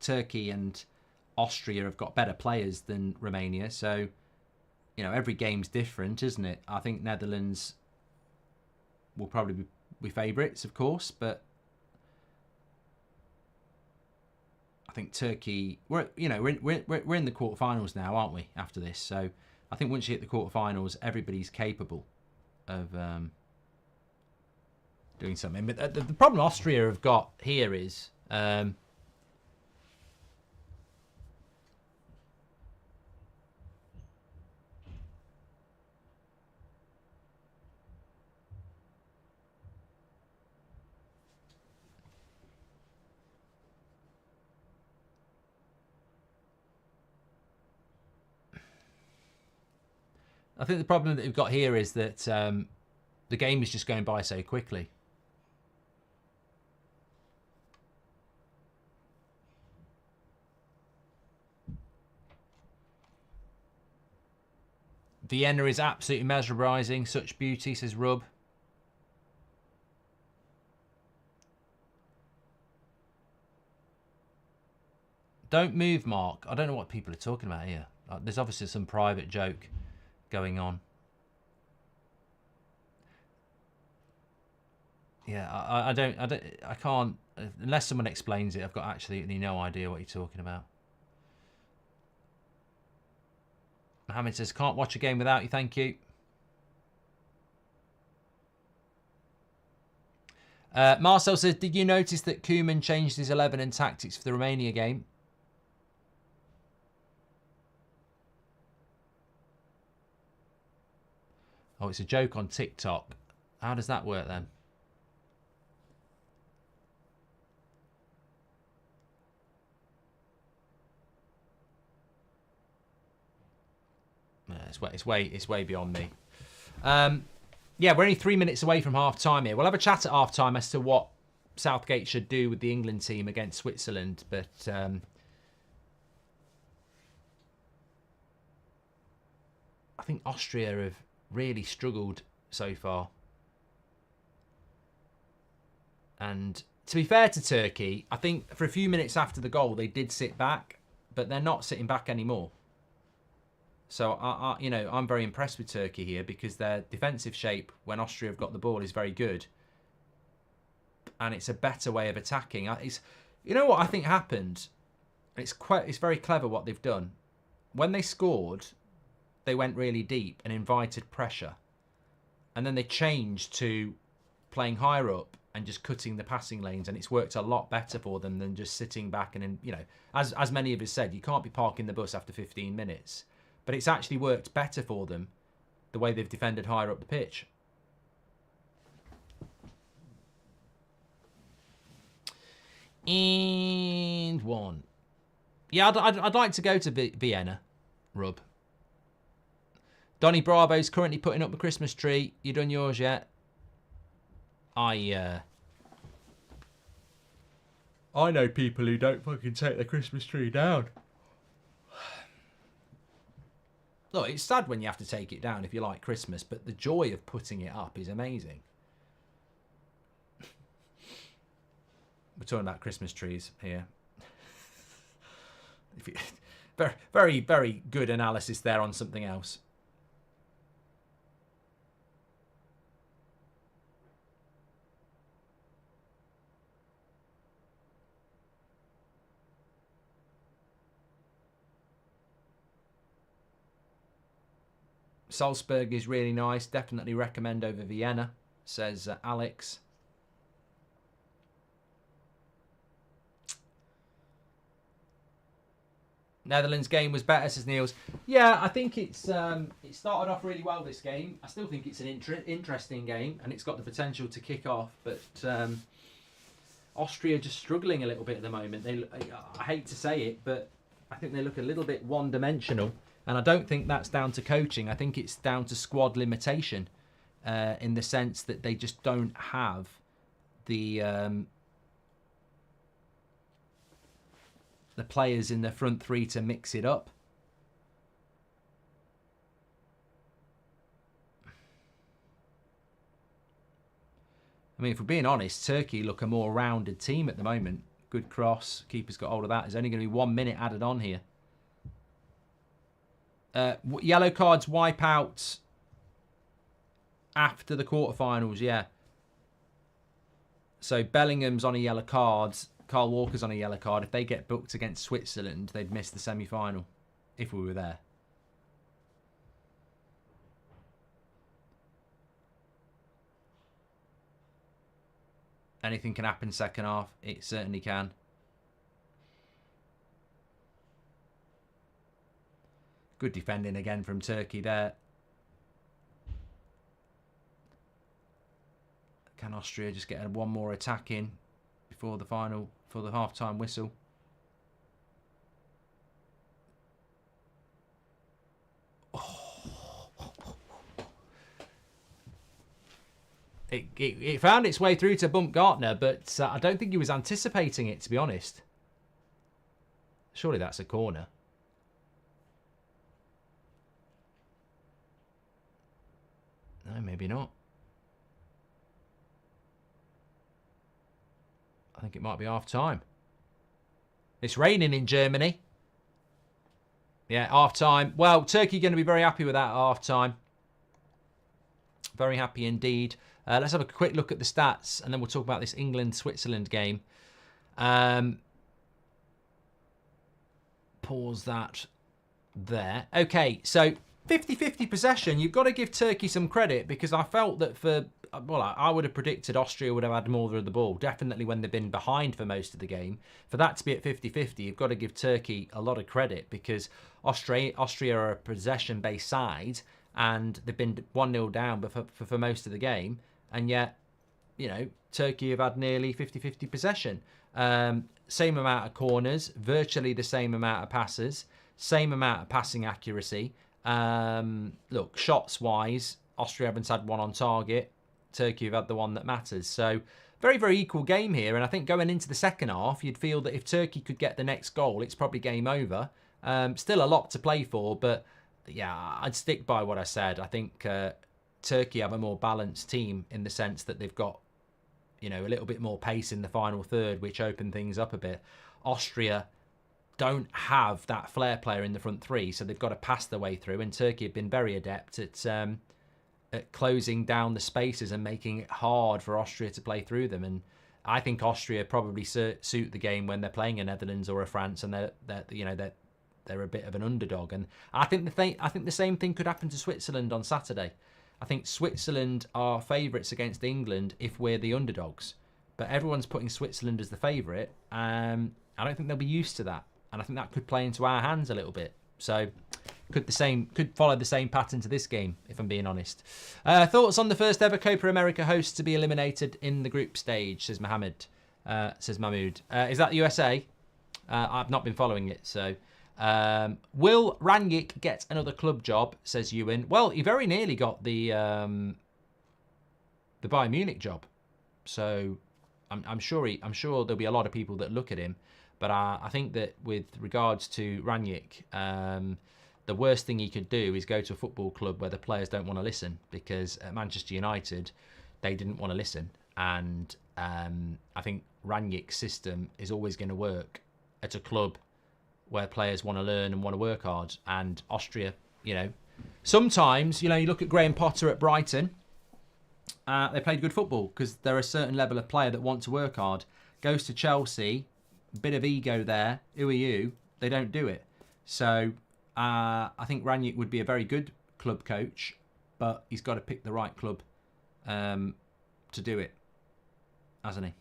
Turkey and Austria have got better players than Romania. So, you know, every game's different, isn't it? I think Netherlands will probably be favourites, of course, but I think Turkey. We're in the quarterfinals now, aren't we? After this, so I think once you hit the quarterfinals, everybody's capable of doing something. But the problem Austria have got here is. I think the problem that they've got here is that the game is just going by so quickly. Vienna is absolutely mesmerising. Such beauty, says Rub. Don't move, Mark. I don't know what people are talking about here. There's obviously some private joke going on. Yeah, I can't, unless someone explains it, I've got absolutely no idea what you're talking about. Mohammed says, can't watch a game without you, thank you. Marcel says, did you notice that Koeman changed his 11 and tactics for the Romania game? Oh, it's a joke on TikTok. How does that work then? It's way beyond me. Yeah, we're only 3 minutes away from half time here. We'll have a chat at half time as to what Southgate should do with the England team against Switzerland, but I think Austria have really struggled so far. And to be fair to Turkey, I think for a few minutes after the goal they did sit back, but they're not sitting back anymore. So I'm very impressed with Turkey here because their defensive shape when Austria have got the ball is very good, and it's a better way of attacking. You know what I think happened? It's very clever what they've done. When they scored, they went really deep and invited pressure. And then they changed to playing higher up and just cutting the passing lanes, and it's worked a lot better for them than just sitting back and, you know, as many of us said, you can't be parking the bus after 15 minutes. But it's actually worked better for them the way they've defended higher up the pitch. And one. Yeah, I'd like to go to Vienna, Rub. Donny Bravo's currently putting up the Christmas tree. You done yours yet? I know people who don't fucking take the Christmas tree down. Look, it's sad when you have to take it down if you like Christmas, but the joy of putting it up is amazing. We're talking about Christmas trees here. Very, very, very good analysis there on something else. Salzburg is really nice. Definitely recommend over Vienna, says Alex. Netherlands game was better, says Niels. Yeah, I think it started off really well, this game. I still think it's an interesting game, and it's got the potential to kick off. But Austria just struggling a little bit at the moment. I hate to say it, but I think they look a little bit one-dimensional. And I don't think that's down to coaching. I think it's down to squad limitation in the sense that they just don't have the players in the front three to mix it up. I mean, if we're being honest, Turkey look a more rounded team at the moment. Good cross. Keeper's got hold of that. There's only going to be 1 minute added on here. Yellow cards wipe out after the quarterfinals, yeah. So Bellingham's on a yellow card. Carl Walker's on a yellow card. If they get booked against Switzerland, they'd miss the semi-final if we were there. Anything can happen second half. It certainly can. Good defending again from Turkey there. Can Austria just get one more attack in before the final, for the half-time whistle? Oh. It found its way through to Baumgartner, but I don't think he was anticipating it, to be honest. Surely that's a corner. No, maybe not. I think it might be half-time. It's raining in Germany. Yeah, half-time. Well, Turkey going to be very happy with that half-time. Very happy indeed. Let's have a quick look at the stats, and then we'll talk about this England-Switzerland game. Pause that there. Okay, so 50-50 possession. You've got to give Turkey some credit, because I felt that I would have predicted Austria would have had more of the ball, definitely when they've been behind for most of the game. For that to be at 50-50, you've got to give Turkey a lot of credit, because Austria are a possession-based side, and they've been 1-0 down for most of the game, and yet, you know, Turkey have had nearly 50-50 possession. Same amount of corners, virtually the same amount of passes, same amount of passing accuracy. Look, shots-wise, Austria haven't had one on target. Turkey have had the one that matters. So, very, very equal game here. And I think going into the second half, you'd feel that if Turkey could get the next goal, it's probably game over. Still a lot to play for, but yeah, I'd stick by what I said. I think Turkey have a more balanced team in the sense that they've got, you know, a little bit more pace in the final third, which opened things up a bit. Austria don't have that flair player in the front three, so they've got to pass their way through. And Turkey have been very adept at closing down the spaces and making it hard for Austria to play through them. And I think Austria probably suit the game when they're playing a Netherlands or a France, and they're a bit of an underdog. And I think the same thing could happen to Switzerland on Saturday. I think Switzerland are favourites against England if we're the underdogs. but everyone's putting Switzerland as the favourite. I don't think they'll be used to that, and I think that could play into our hands a little bit. So could follow the same pattern to this game, if I'm being honest. Thoughts on the first ever Copa America host to be eliminated in the group stage, says Mohammed. Says Mahmood. Is that the USA? I've not been following it, so... will Rangnick get another club job, says Ewan. Well, he very nearly got the Bayern Munich job. So I'm sure there'll be a lot of people that look at him. But I think that with regards to Rangnick, the worst thing he could do is go to a football club where the players don't want to listen, because at Manchester United, they didn't want to listen. And I think Rangnick's system is always going to work at a club where players want to learn and want to work hard. And Austria, sometimes, you look at Graham Potter at Brighton, they played good football because they're a certain level of player that want to work hard. Goes to Chelsea, bit of ego there. Who are you? They don't do it. So I think Rangnick would be a very good club coach, but he's got to pick the right club to do it, hasn't he?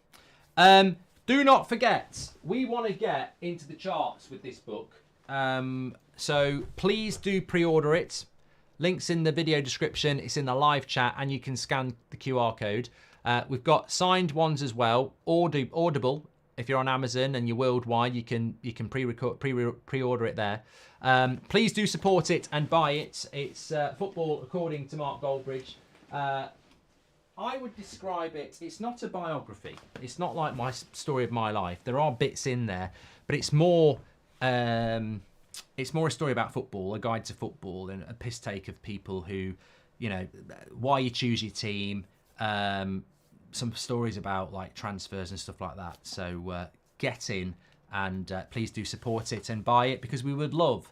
Do not forget, we want to get into the charts with this book. So please do pre-order it. Link's in the video description. It's in the live chat, and you can scan the QR code. We've got signed ones as well. Audible. If you're on Amazon and you're worldwide, you can pre-order it there. Please do support it and buy it. It's Football According to Mark Goldbridge. I would describe it, it's not a biography. It's not like my story of my life. There are bits in there, but it's more a story about football, a guide to football, and a piss take of people who, why you choose your team, some stories about like transfers and stuff like that. So get in and please do support it and buy it, because we would love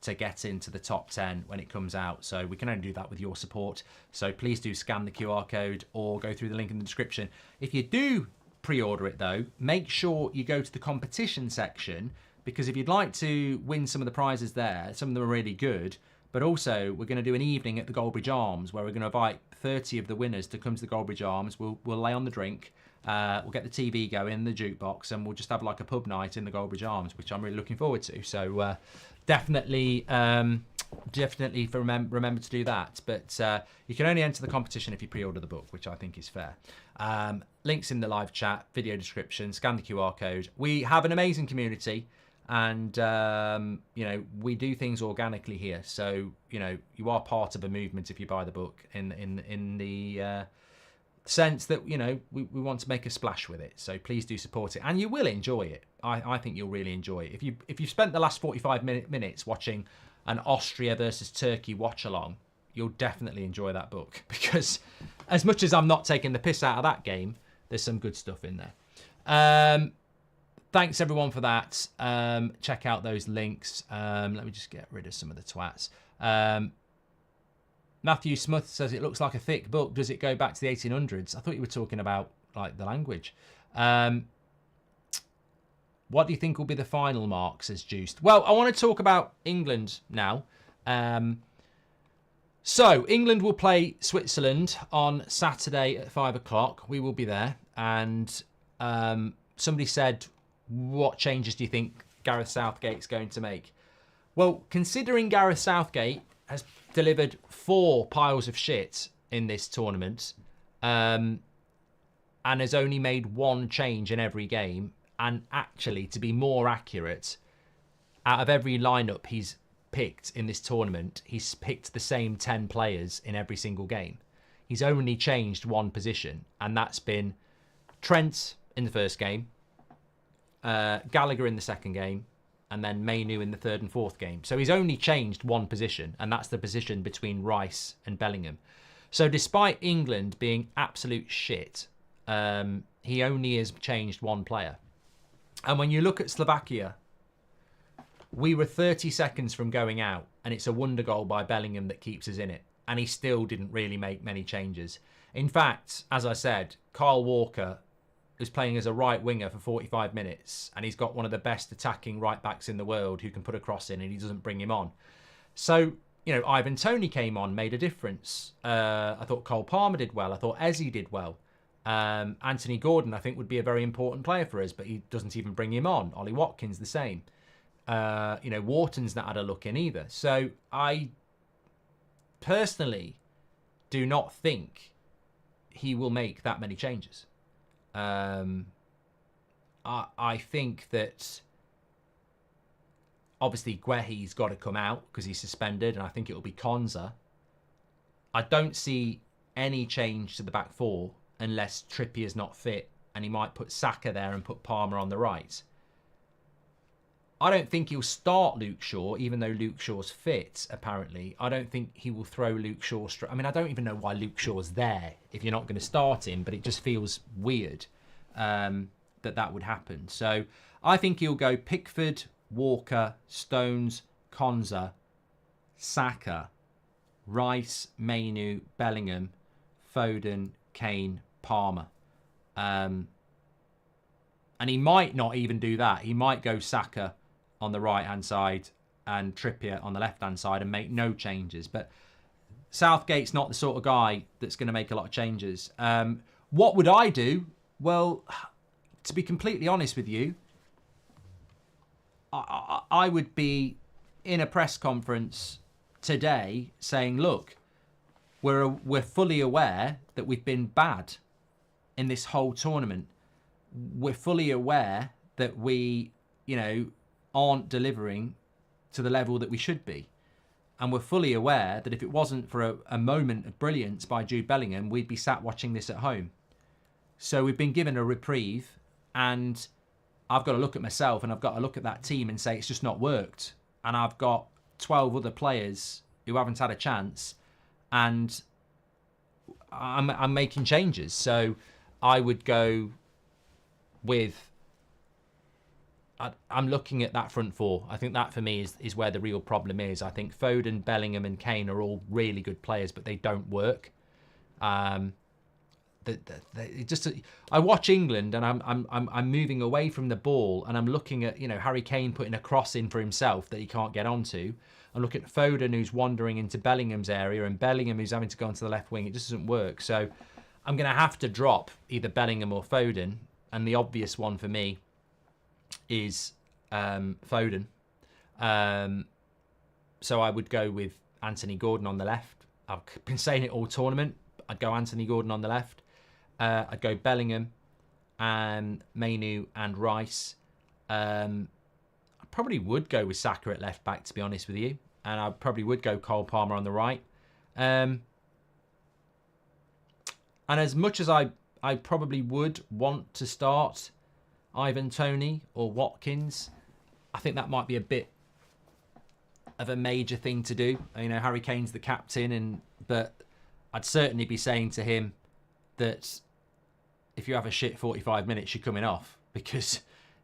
to get into the top 10 when it comes out. So we can only do that with your support. So please do scan the QR code or go through the link in the description. If you do pre-order it though, make sure you go to the competition section, because if you'd like to win some of the prizes there, some of them are really good, but also we're going to do an evening at the Goldbridge Arms where we're going to invite 30 of the winners to come to the Goldbridge Arms. We'll lay on the drink, we'll get the TV going, the jukebox, and we'll just have like a pub night in the Goldbridge Arms, which I'm really looking forward to. So definitely remember to do that. But you can only enter the competition if you pre-order the book, which I think is fair. Links in the live chat, video description, scan the QR code. We have an amazing community, and we do things organically here. So you are part of a movement if you buy the book, in the sense that we want to make a splash with it. So please do support it, and you will enjoy it. I think you'll really enjoy it. If you've spent the last 45 minutes watching an Austria versus Turkey watch along, you'll definitely enjoy that book, because as much as I'm not taking the piss out of that game, there's some good stuff in there. Thanks everyone for that. Check out those links. Let me just get rid of some of the twats. Matthew Smith says it looks like a thick book. Does it go back to the 1800s? I thought you were talking about like the language. What do you think will be the final mark, says Juiced? Well, I want to talk about England now. So England will play Switzerland on Saturday at 5 o'clock. We will be there. And somebody said, what changes do you think Gareth Southgate's going to make? Well, considering Gareth Southgate has delivered 4 piles of shit in this tournament, and has only made 1 change in every game, and actually, to be more accurate, out of every lineup he's picked in this tournament, he's picked the same 10 players in every single game. He's only changed 1 position, and that's been Trent in the first game, Gallagher in the second game, and then Mainu in the third and fourth game. So he's only changed 1 position, and that's the position between Rice and Bellingham. So despite England being absolute shit, he only has changed 1 player. And when you look at Slovakia, we were 30 seconds from going out, and it's a wonder goal by Bellingham that keeps us in it. And he still didn't really make many changes. In fact, as I said, Kyle Walker is playing as a right winger for 45 minutes, and he's got one of the best attacking right backs in the world who can put a cross in, and he doesn't bring him on. So, Ivan Toney came on, made a difference. I thought Cole Palmer did well. I thought Eze did well. Anthony Gordon, I think, would be a very important player for us, but he doesn't even bring him on. Ollie Watkins, the same. Wharton's not had a look in either. So I personally do not think he will make that many changes. I think that obviously Guehi's got to come out because he's suspended, and I think it will be Konza. I don't see any change to the back four unless Trippier's not fit, and he might put Saka there and put Palmer on the right. I don't think he'll start Luke Shaw, even though Luke Shaw's fit, apparently. I don't think he will throw Luke Shaw straight. I mean, I don't even know why Luke Shaw's there if you're not going to start him, but it just feels weird that would happen. So I think he'll go Pickford, Walker, Stones, Konza, Saka, Rice, Mainu, Bellingham, Foden, Kane, Palmer. And he might not even do that. He might go Saka on the right-hand side and Trippier on the left-hand side and make no changes. But Southgate's not the sort of guy that's going to make a lot of changes. What would I do? Well, to be completely honest with you, I would be in a press conference today saying, look, we're fully aware that we've been bad in this whole tournament. We're fully aware that we, aren't delivering to the level that we should be. And we're fully aware that if it wasn't for a moment of brilliance by Jude Bellingham, we'd be sat watching this at home. So we've been given a reprieve, and I've got to look at myself and I've got to look at that team and say it's just not worked. And I've got 12 other players who haven't had a chance, and I'm making changes. So I would go with... I'm looking at that front four. I think that for me is where the real problem is. I think Foden, Bellingham and Kane are all really good players, but they don't work. I watch England and I'm moving away from the ball, and I'm looking at Harry Kane putting a cross in for himself that he can't get onto. I look at Foden who's wandering into Bellingham's area, and Bellingham who's having to go onto the left wing. It just doesn't work. So I'm going to have to drop either Bellingham or Foden, and the obvious one for me is Foden. So I would go with Anthony Gordon on the left. I've been saying it all tournament. I'd go Anthony Gordon on the left. I'd go Bellingham and Mainu and Rice. I probably would go with Saka at left back, to be honest with you. And I probably would go Cole Palmer on the right. And as much as I probably would want to start Ivan Toney or Watkins, I think that might be a bit of a major thing to do. Harry Kane's the captain, but I'd certainly be saying to him that if you have a shit 45 minutes, you're coming off, because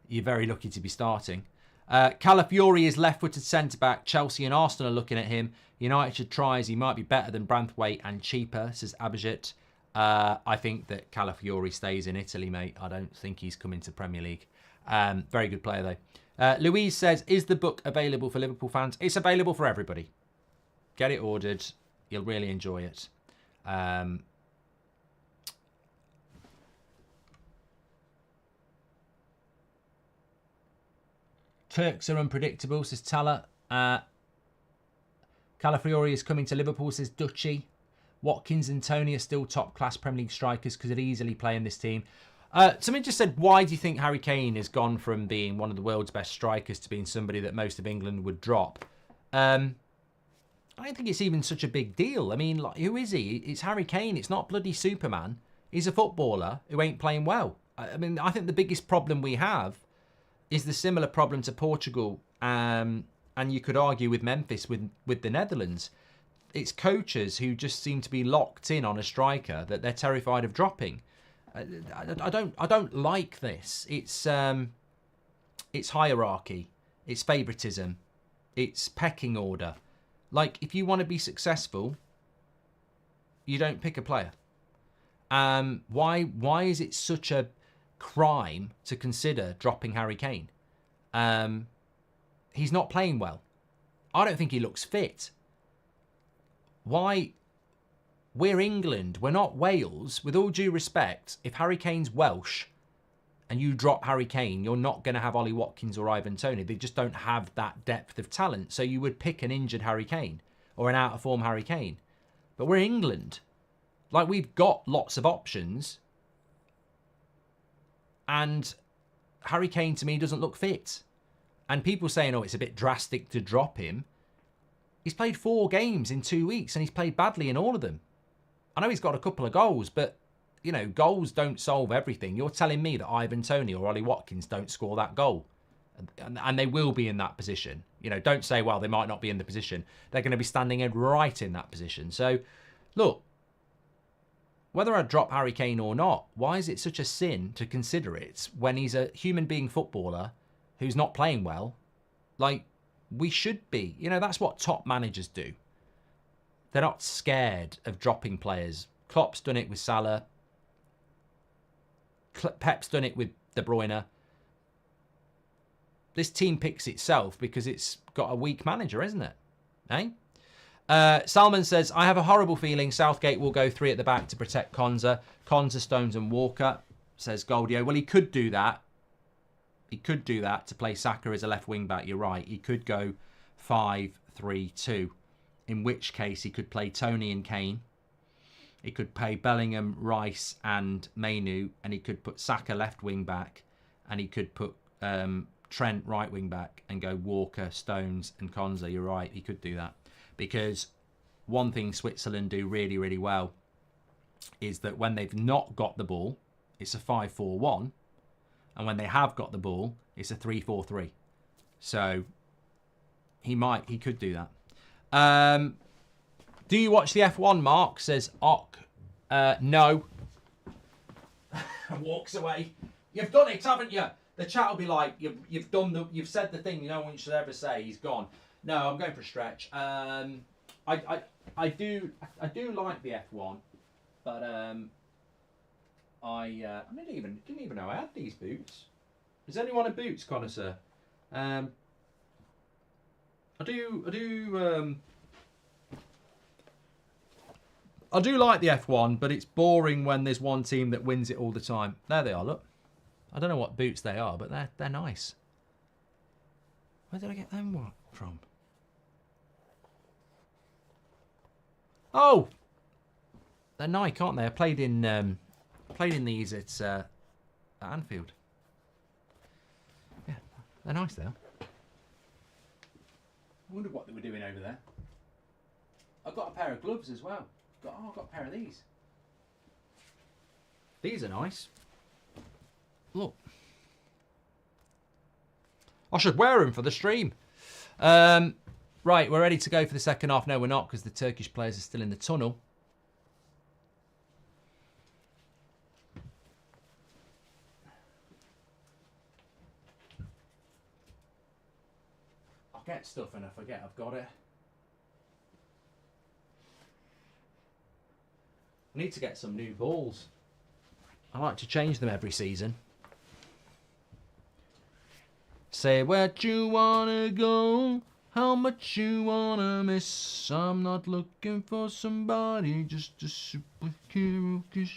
you're very lucky to be starting. Calafiori is left-footed centre-back. Chelsea and Arsenal are looking at him. United should try, as he might be better than Branthwaite and cheaper, says Abhijit. I think that Calafiori stays in Italy, mate. I don't think he's coming to Premier League. Very good player, though. Louise says, is the book available for Liverpool fans? It's available for everybody. Get it ordered. You'll really enjoy it. Turks are unpredictable, says Tala. Calafiori is coming to Liverpool, says Duchy. Watkins and Toney are still top-class Premier League strikers because they'd easily play in this team. Somebody just said, why do you think Harry Kane has gone from being one of the world's best strikers to being somebody that most of England would drop? I don't think it's even such a big deal. I mean, who is he? It's Harry Kane. It's not bloody Superman. He's a footballer who ain't playing well. I mean, I think the biggest problem we have is the similar problem to Portugal, and you could argue with Memphis with the Netherlands. It's coaches who just seem to be locked in on a striker that they're terrified of dropping. I don't like this. It's hierarchy. It's favouritism. It's pecking order. Like, if you want to be successful, you don't pick a player. Why is it such a crime to consider dropping Harry Kane? He's not playing well. I don't think he looks fit. Why We're England. We're not Wales. With all due respect, if Harry Kane's Welsh and you drop Harry Kane, you're not going to have Ollie Watkins or Ivan Toney. They just don't have that depth of talent. So you would pick an injured Harry Kane or an out-of-form Harry Kane. But we're England. Like, we've got lots of options. And Harry Kane, to me, doesn't look fit. And people saying, oh, it's a bit drastic to drop him. He's played 4 games in 2 weeks and he's played badly in all of them. I know he's got a couple of goals, but, you know, goals don't solve everything. You're telling me that Ivan Toney or Ollie Watkins don't score that goal. And they will be in that position. You know, don't say, well, they might not be in the position. They're going to be standing right in that position. So, look, whether I drop Harry Kane or not, why is it such a sin to consider it when he's a human being footballer who's not playing well? Like, we should be. You know, that's what top managers do. They're not scared of dropping players. Klopp's done it with Salah. Pep's done it with De Bruyne. This team picks itself because it's got a weak manager, isn't it? Eh? Salman says, I have a horrible feeling Southgate will go 3 at the back to protect Konza. Konza, Stones and Walker, says Goldio. Well, he could do that. He could do that to play Saka as a left wing back. You're right. He could go 5-3-2. In which case he could play Toney and Kane. He could play Bellingham, Rice and Mainu. And he could put Saka left wing back. And he could put Trent right wing back and go Walker, Stones and Konza. You're right. He could do that. Because one thing Switzerland do really, really well is that when they've not got the ball, it's a 5-4-1. And when they have got the ball, it's a 3-4-3. So he could do that. Do you watch the F1, Mark? Says Ock. No. Walks away. You've done it, haven't you? The chat will be like, you've said the thing no one should ever say. He's gone. No, I'm going for a stretch. I do like the F1, but I didn't even know I had these boots. Is anyone a boots connoisseur? I do like the F1, but it's boring when there's one team that wins it all the time. There they are, look. I don't know what boots they are, but they're nice. Where did I get them from? Oh, they're Nike, aren't they? I played in these at Anfield. Yeah, they're nice though. I wondered what they were doing over there. I've got a pair of gloves as well. I've got a pair of these. These are nice. Look. I should wear them for the stream. Right, we're ready to go for the second half. No, we're not, because the Turkish players are still in the tunnel. I'll get stuff and I forget I've got it. I need to get some new balls. I like to change them every season. Say what you wanna go, how much you wanna miss. I'm not looking for somebody, just a superhero.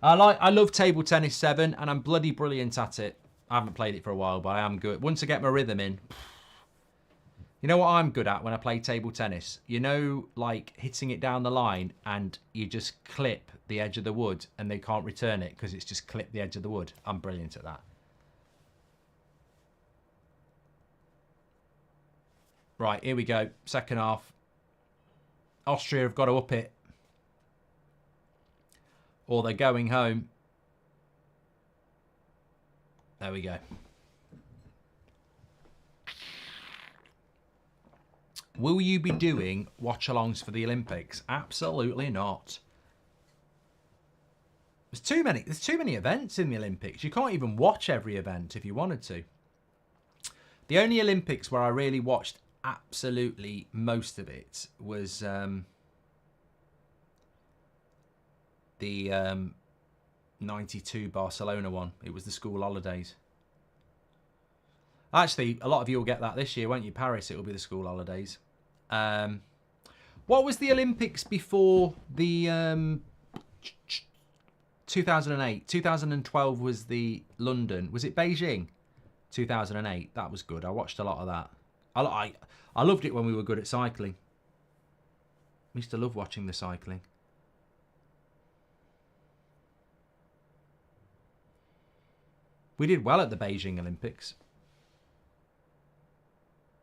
I love Table Tennis 7 and I'm bloody brilliant at it. I haven't played it for a while, but I am good. Once I get my rhythm in. You know what I'm good at when I play table tennis? You know, like hitting it down the line and you just clip the edge of the wood and they can't return it because it's just clipped the edge of the wood. I'm brilliant at that. Right, here we go. Second half. Austria have got to up it. Or they're going home. There we go. Will you be doing watch-alongs for the Olympics? Absolutely not. There's too many events in the Olympics. You can't even watch every event if you wanted to. The only Olympics where I really watched absolutely most of it was the 92 Barcelona one. It was the school holidays. Actually, a lot of you will get that this year, won't you? Paris, it will be the school holidays. What was the Olympics before the 2008? 2012 was the London. Was it Beijing? 2008. That was good. I watched a lot of that. I loved it when we were good at cycling. We used to love watching the cycling. We did well at the Beijing Olympics.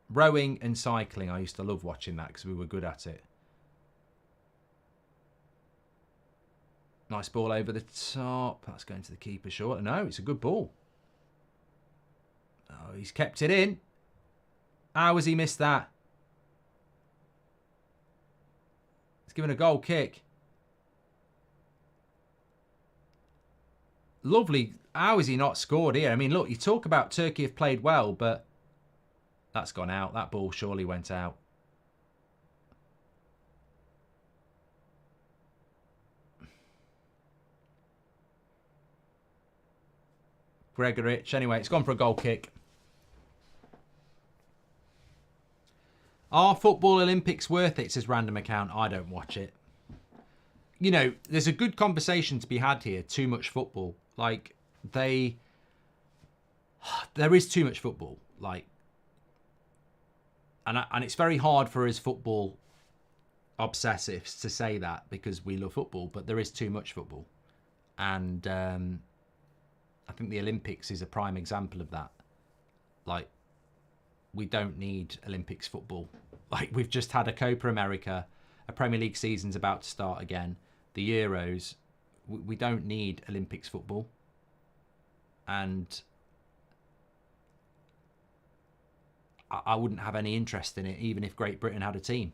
Rowing and cycling, I used to love watching that because we were good at it. Nice ball over the top. That's going to the keeper short. No, it's a good ball. Oh, he's kept it in. How has he missed that? He's given a goal kick. Lovely. How has he not scored here? I mean, look, you talk about Turkey have played well, but that's gone out. That ball surely went out. Goldbridge. Anyway, it's gone for a goal kick. Are Football Olympics worth it, says Random Account. I don't watch it. You know, there's a good conversation to be had here. Too much football. Like, there is too much football. Like, and it's very hard for us football obsessives to say that because we love football, but there is too much football. And I think the Olympics is a prime example of that. Like, we don't need Olympics football. Like, we've just had a Copa America, a Premier League season's about to start again, the Euros. We don't need Olympics football. And I wouldn't have any interest in it, even if Great Britain had a team.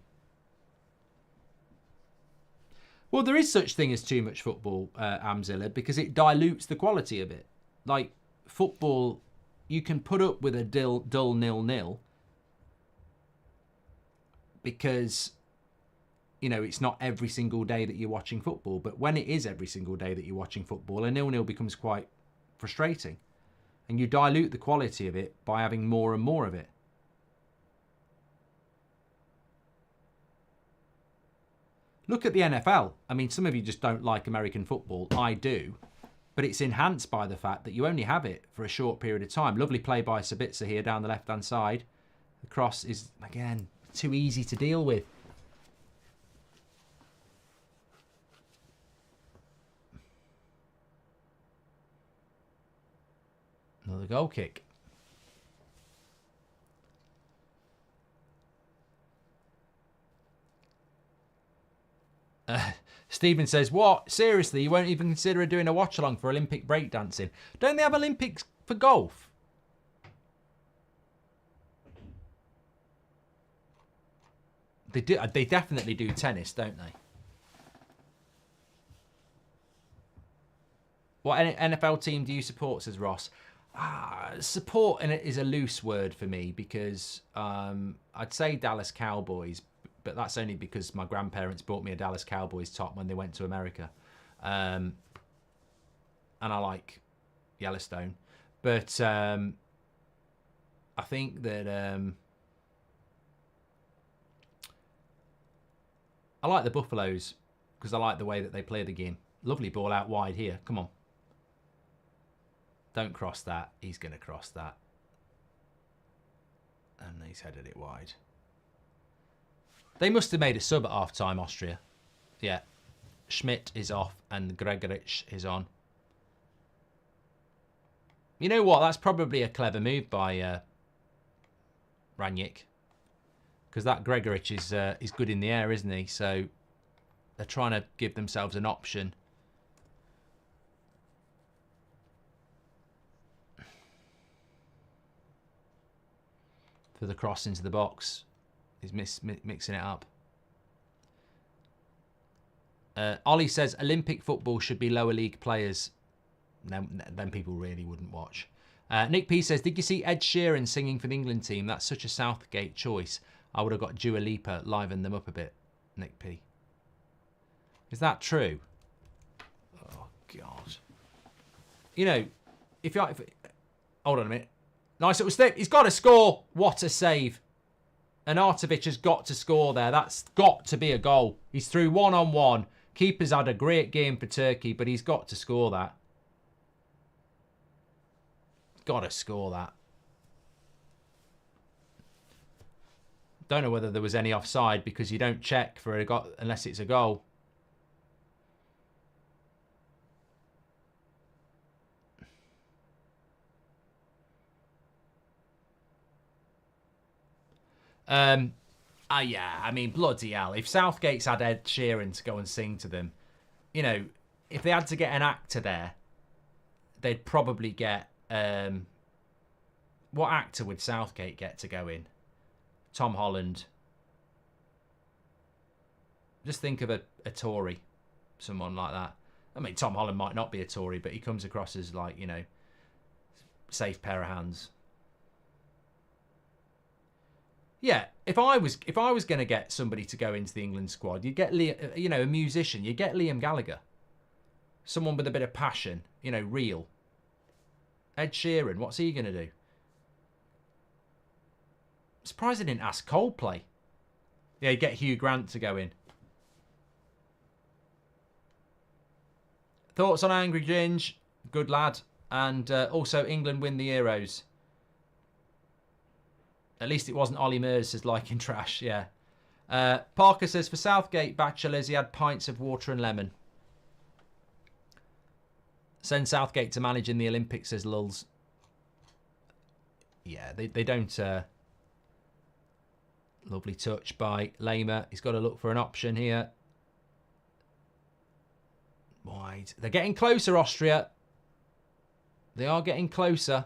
Well, there is such thing as too much football, Amzilla, because it dilutes the quality of it. Like, football, you can put up with a dull 0-0 because, you know, it's not every single day that you're watching football. But when it is every single day that you're watching football, a 0-0 becomes quite frustrating. And you dilute the quality of it by having more and more of it. Look at the NFL. I mean, some of you just don't like American football. I do. But it's enhanced by the fact that you only have it for a short period of time. Lovely play by Sabitzer here down the left-hand side. The cross is, again, too easy to deal with. Another goal kick. Stephen says, what? Seriously, you won't even consider doing a watch-along for Olympic breakdancing? Don't they have Olympics for golf? They do. They definitely do tennis, don't they? What NFL team do you support, says Ross? Support is a loose word for me because I'd say Dallas Cowboys, but that's only because my grandparents bought me a Dallas Cowboys top when they went to America. And I like Yellowstone. But I think that I like the Buffaloes because I like the way that they play the game. Lovely ball out wide here. Come on. Don't cross that. He's going to cross that. And he's headed it wide. They must have made a sub at half-time, Austria. Yeah. Schmidt is off and Goldbridge is on. You know what? That's probably a clever move by Ranić. Because that Goldbridge is good in the air, isn't he? So they're trying to give themselves an option. For the cross into the box. He's mixing it up. Ollie says Olympic football should be lower league players. Then people really wouldn't watch. Nick P says, did you see Ed Sheeran singing for the England team? That's such a Southgate choice. I would have got Dua Lipa, liven them up a bit. Nick P. Is that true? Oh, God. You know, if hold on a minute. Nice little step. He's got to score. What a save. And Arnautovic has got to score there. That's got to be a goal. He's through one-on-one. Keeper's had a great game for Turkey, but he's got to score that. Got to score that. Don't know whether there was any offside because you don't check for a goal unless it's a goal. Yeah, I mean, bloody hell. If Southgate's had Ed Sheeran to go and sing to them, you know, if they had to get an actor there, they'd probably get... what actor would Southgate get to go in? Tom Holland. Just think of a Tory. Someone like that. I mean, Tom Holland might not be a Tory, but he comes across as like, you know, safe pair of hands. Yeah, if I was going to get somebody to go into the England squad, you'd get a musician. You'd get Liam Gallagher, someone with a bit of passion, you know, real. Ed Sheeran, what's he going to do? I'm surprised they didn't ask Coldplay. Yeah, you'd get Hugh Grant to go in. Thoughts on Angry Ginge? Good lad, and also England win the Euros. At least it wasn't Ollie Murs says liking trash, yeah. Parker says, for Southgate bachelors, he had pints of water and lemon. Send Southgate to manage in the Olympics, says Lulz. Yeah, they don't... Lovely touch by Lamer. He's got to look for an option here. Wide. They're getting closer, Austria. They are getting closer.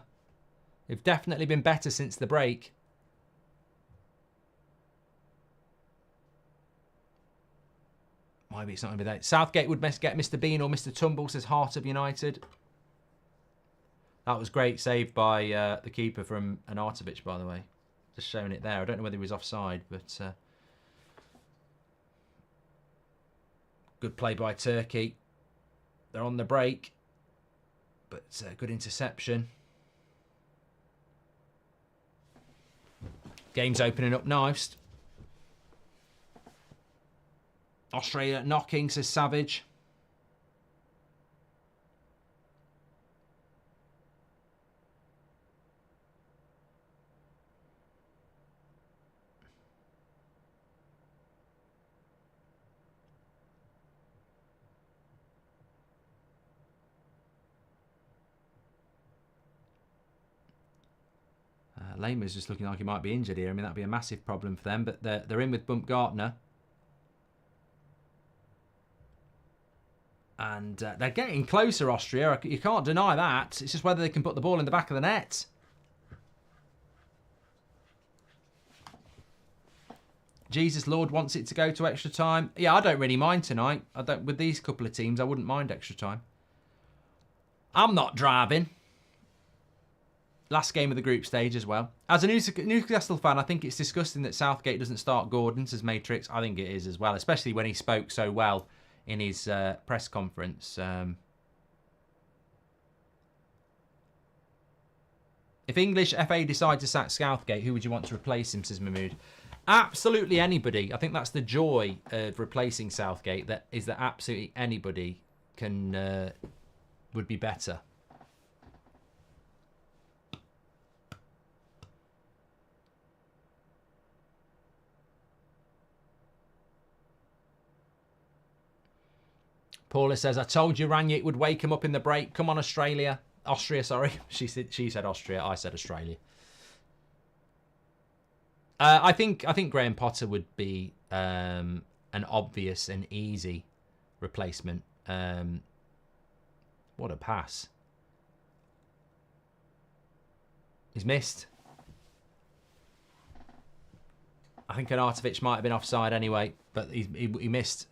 They've definitely been better since the break. Maybe it's not going to be that. Southgate would get Mr. Bean or Mr. Tumble, says Heart of United. That was great save by the keeper from Arnautovic, by the way. Just showing it there. I don't know whether he was offside, but good play by Turkey. They're on the break, but good interception. Game's opening up nice. Australia knocking, says Savage. Lamer's just looking like he might be injured here. I mean, that'd be a massive problem for them, but they're in with Baumgartner. And they're getting closer, Austria. You can't deny that. It's just whether they can put the ball in the back of the net. Jesus Lord wants it to go to extra time. Yeah, I don't really mind tonight. With these couple of teams, I wouldn't mind extra time. I'm not driving. Last game of the group stage as well. As a Newcastle fan, I think it's disgusting that Southgate doesn't start Gordon as Matrix. I think it is as well, especially when he spoke so well in his press conference. If English FA decide to sack Southgate, who would you want to replace him, says Mahmood? Absolutely anybody. I think that's the joy of replacing Southgate, that absolutely anybody can would be better. Paula says, I told you Ranić would wake him up in the break. Come on, Austria, sorry. She said Austria. I said Australia. I think Graham Potter would be an obvious and easy replacement. What a pass. He's missed. I think Arnautovic might have been offside anyway, but he missed.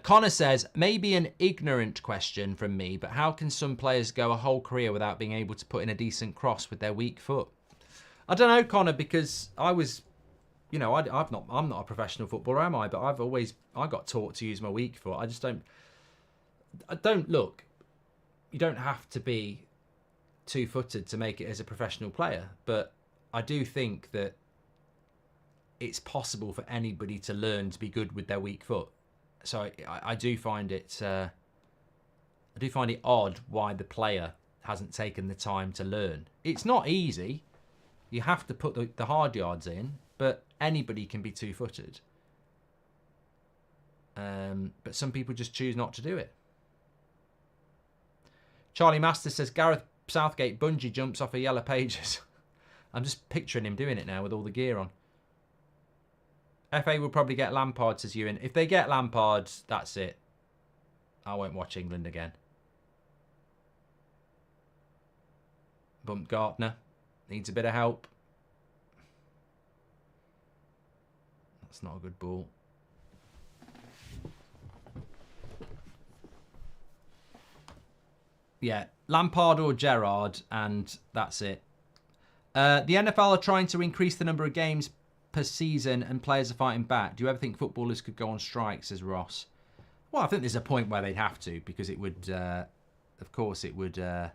Connor says, maybe an ignorant question from me, but how can some players go a whole career without being able to put in a decent cross with their weak foot? I don't know, Connor, because I was, you know, I'm not a professional footballer, am I? But I got taught to use my weak foot. I don't look. You don't have to be two-footed to make it as a professional player, but I do think that it's possible for anybody to learn to be good with their weak foot. So I do find it odd why the player hasn't taken the time to learn. It's not easy. You have to put the hard yards in, but anybody can be two-footed. But some people just choose not to do it. Charlie Master says Gareth Southgate bungee jumps off of Yellow Pages. I'm just picturing him doing it now with all the gear on. FA will probably get Lampard, says Ewan. If they get Lampard, that's it. I won't watch England again. Baumgartner needs a bit of help. That's not a good ball. Yeah, Lampard or Gerrard, and that's it. The NFL are trying to increase the number of games per season and players are fighting back. Do you ever think footballers could go on strike, says Ross? Well, I think there's a point where they'd have to, because it would, of course, it would, you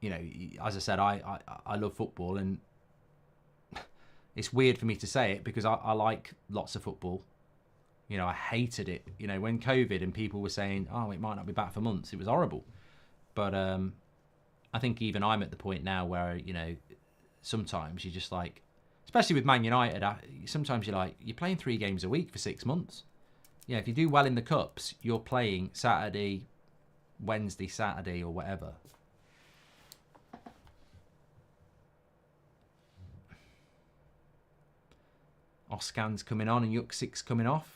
know, as I said, I love football, and it's weird for me to say it because I like lots of football. You know, I hated it. You know, when COVID and people were saying, oh, it might not be back for months, it was horrible. But I think even I'm at the point now where, you know, sometimes you just like, especially with Man United, sometimes you're like, you're playing 3 games a week for 6 months. Yeah, if you do well in the Cups, you're playing Saturday, Wednesday, Saturday or whatever. Oscan's coming on and Yuxik's coming off.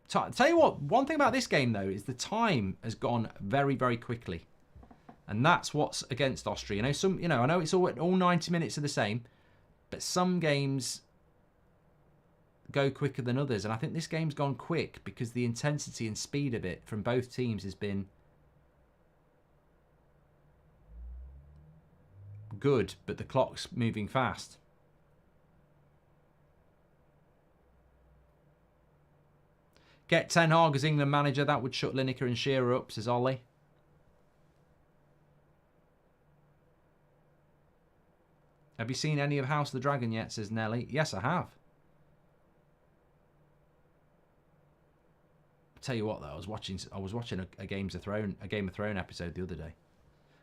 Tell you what, one thing about this game, though, is the time has gone very, very quickly. And that's what's against Austria. I know it's all 90 minutes are the same, but some games go quicker than others. And I think this game's gone quick because the intensity and speed of it from both teams has been good, but the clock's moving fast. Get Ten Hag as England manager. That would shut Lineker and Shearer up, says Ollie. Have you seen any of House of the Dragon yet, says Nelly. Yes, I have. I'll tell you what, though, I was watching a Game of Thrones episode the other day.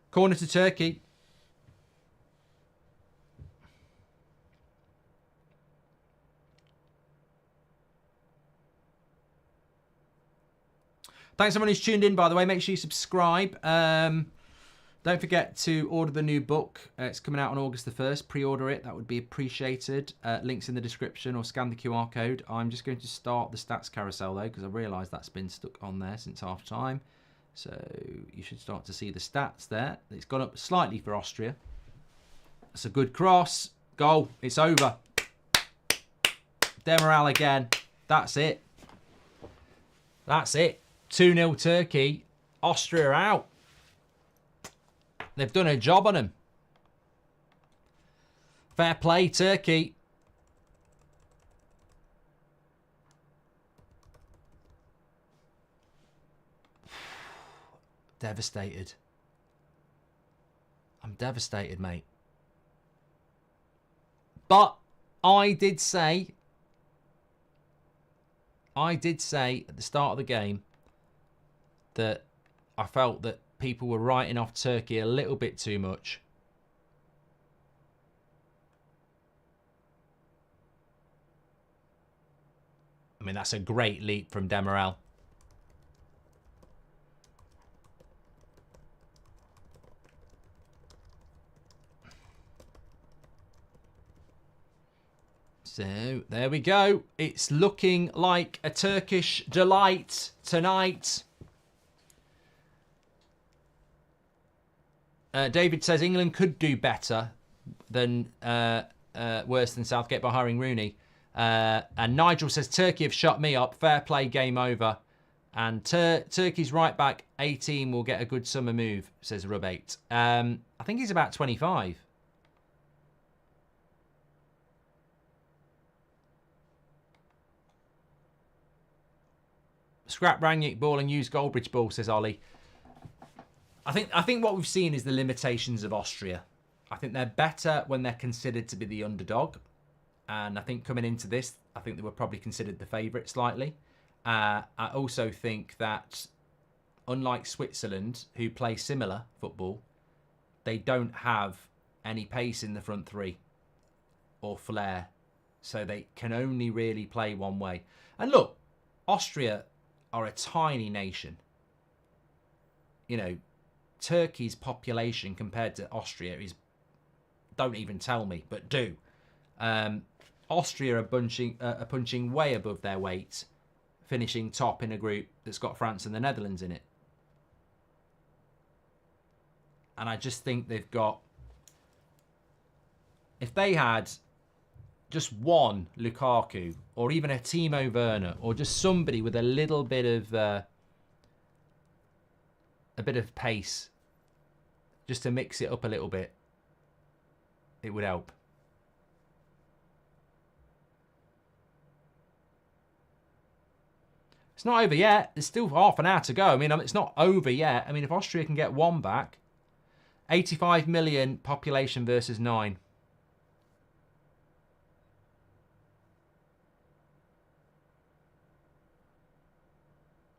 Corner to Turkey. Thanks everyone who's tuned in, by the way. Make sure you subscribe. Don't forget to order the new book. It's coming out on August the 1st. Pre-order it. That would be appreciated. Links in the description or scan the QR code. I'm just going to start the stats carousel, though, because I realise that's been stuck on there since half time. So you should start to see the stats there. It's gone up slightly for Austria. That's a good cross. Goal. It's over. Demiral again. That's it. That's it. 2-0 Turkey. Austria out. They've done a job on him. Fair play, Turkey. Devastated. I'm devastated, mate. But I did say at the start of the game that I felt that people were writing off Turkey a little bit too much. I mean, that's a great leap from Demiral. So, there we go. It's looking like a Turkish delight tonight. David says England could do better than worse than Southgate by hiring Rooney. And Nigel says Turkey have shut me up. Fair play, game over. And Turkey's right back 18 will get a good summer move, says Rub8. I think he's about 25. Scrap Rangnick ball and use Goldbridge ball, says Ollie. I think what we've seen is the limitations of Austria. I think they're better when they're considered to be the underdog. And I think coming into this, I think they were probably considered the favourite slightly. I also think that unlike Switzerland, who play similar football, they don't have any pace in the front three or flair. So they can only really play one way. And look, Austria are a tiny nation. You know, Turkey's population compared to Austria is, don't even tell me, but do. Austria are punching way above their weight, finishing top in a group that's got France and the Netherlands in it. And I just think they've got, if they had just one Lukaku or even a Timo Werner or just somebody with a little bit of pace just to mix it up a little bit, it would help. It's not over yet. There's still half an hour to go. I mean, it's not over yet. I mean, if Austria can get one back, 85 million population versus 9.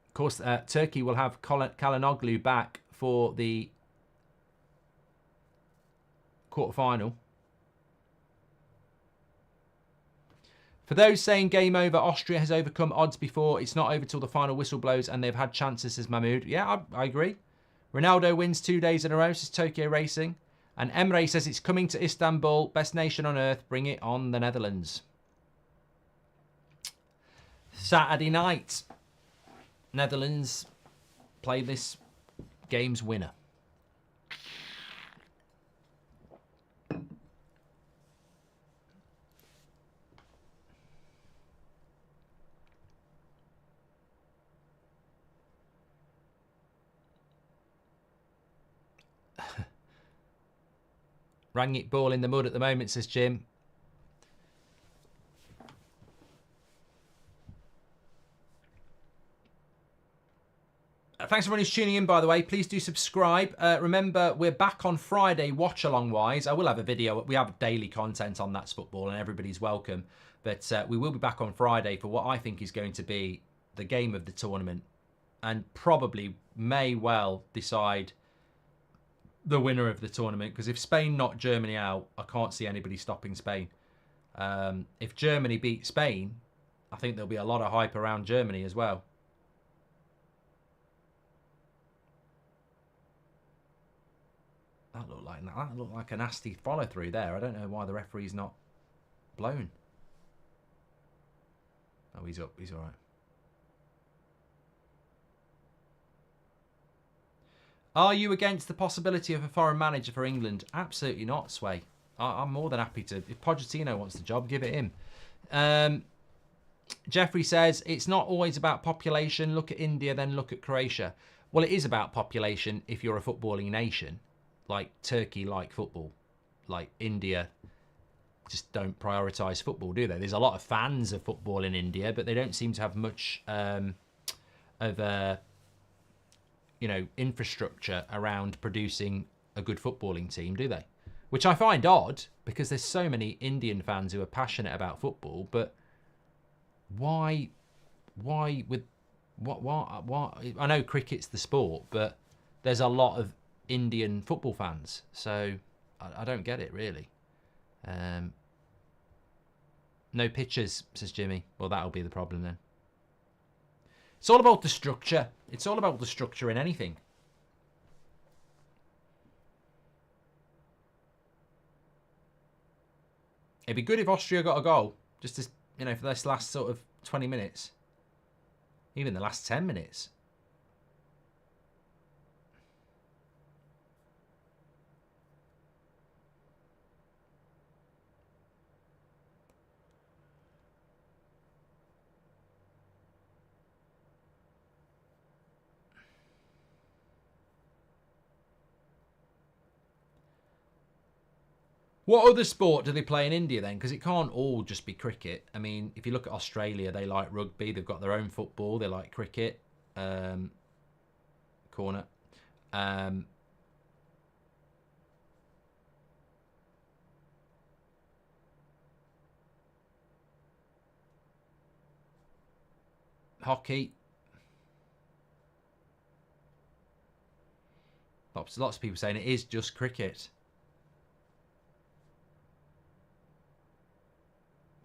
Of course, Turkey will have Çalhanoğlu back for the quarter-final. For those saying game over, Austria has overcome odds before. It's not over till the final whistle blows and they've had chances, says Mahmoud. Yeah, I agree. Ronaldo wins 2 days in a row, says Tokyo Racing. And Emre says it's coming to Istanbul. Best nation on earth. Bring it on, the Netherlands. Saturday night. Netherlands play this game's winner. Rangnick ball in the mud at the moment, says Jim. Thanks everyone who's tuning in, by the way. Please do subscribe. Remember, we're back on Friday, watch-along-wise. I will have a video. We have daily content on That's Football, and everybody's welcome. But we will be back on Friday for what I think is going to be the game of the tournament, and probably may well decide the winner of the tournament, because if Spain knock Germany out, I can't see anybody stopping Spain. If Germany beat Spain, I think there'll be a lot of hype around Germany as well. That looked like a nasty follow through there. I don't know why the referee's not blown. Oh, he's up. He's all right. Are you against the possibility of a foreign manager for England? Absolutely not, Sway. I'm more than happy to. If Pochettino wants the job, give it him. Jeffrey says, it's not always about population. Look at India, then look at Croatia. Well, it is about population if you're a footballing nation. Like Turkey like football. Like India just don't prioritise football, do they? There's a lot of fans of football in India, but they don't seem to have much of a... infrastructure around producing a good footballing team, do they? Which I find odd, because there's so many Indian fans who are passionate about football, but why with what I know cricket's the sport, but there's a lot of Indian football fans, so I don't get it really. No pictures, says Jimmy. Well, that'll be the problem then. It's all about the structure. It's all about the structure in anything. It'd be good if Austria got a goal, just to, for this last sort of 20 minutes. Even the last 10 minutes. What other sport do they play in India then? Because it can't all just be cricket. I mean, if you look at Australia, they like rugby. They've got their own football. They like cricket. Corner. Hockey. Lots of people saying it is just cricket.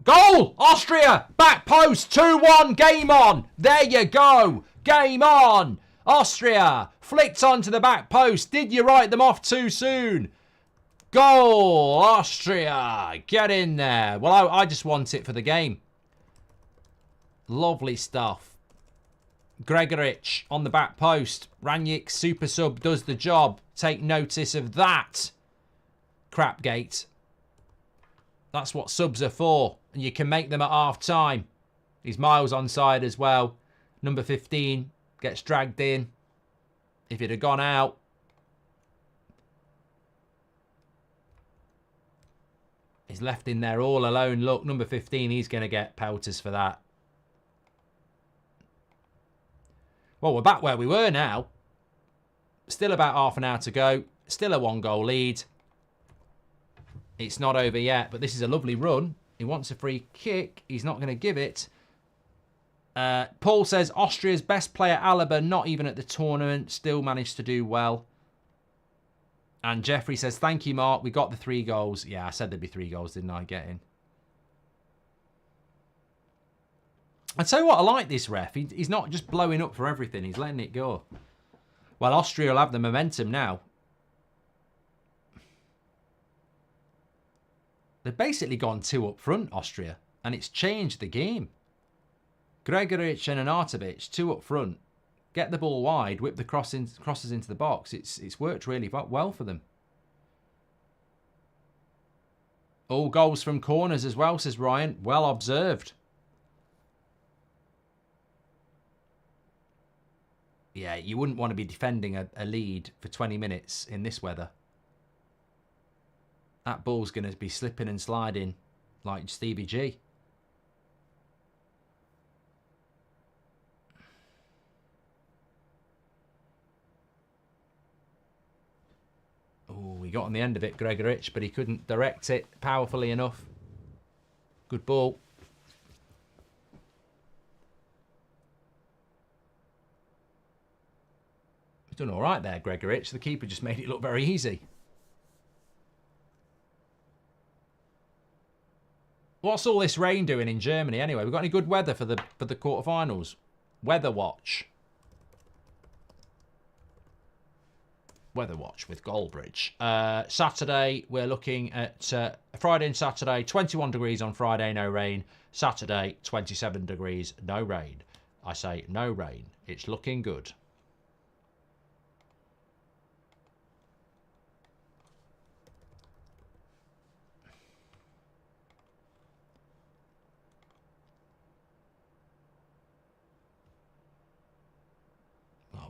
Goal! Austria! Back post! 2-1. Game on! There you go! Game on! Austria! Flicked onto the back post. Did you write them off too soon? Goal! Austria! Get in there. Well, I just want it for the game. Lovely stuff. Goldbridge on the back post. Ranić, super sub, does the job. Take notice of that. Crapgate. That's what subs are for. And you can make them at half time. He's miles onside as well. Number 15 gets dragged in. If it had gone out. He's left in there all alone. Look, number 15, he's going to get pelters for that. Well, we're back where we were now. Still about half an hour to go. Still a 1-goal lead. It's not over yet, but this is a lovely run. He wants a free kick. He's not going to give it. Paul says, Austria's best player, Alaba, not even at the tournament. Still managed to do well. And Jeffrey says, thank you, Mark. We got the 3 goals. Yeah, I said there'd be 3 goals, didn't I? Get in. I tell you what, I like this ref. He's not just blowing up for everything. He's letting it go. Well, Austria will have the momentum now. They've basically gone 2 up front, Austria. And it's changed the game. Goldbridge and Arnautovic, 2 up front. Get the ball wide, whip the crosses into the box. It's worked really well for them. All goals from corners as well, says Ryan. Well observed. Yeah, you wouldn't want to be defending a lead for 20 minutes in this weather. That ball's going to be slipping and sliding like Stevie G. Oh, he got on the end of it, Goldbridge, but he couldn't direct it powerfully enough. Good ball. Done all right there, Goldbridge. The keeper just made it look very easy. What's all this rain doing in Germany anyway? We've got any good weather for the quarterfinals? Weather watch. Weather watch with Goldbridge. Saturday, we're looking at Friday and Saturday, 21 degrees on Friday, no rain. Saturday, 27 degrees, no rain. I say no rain. It's looking good.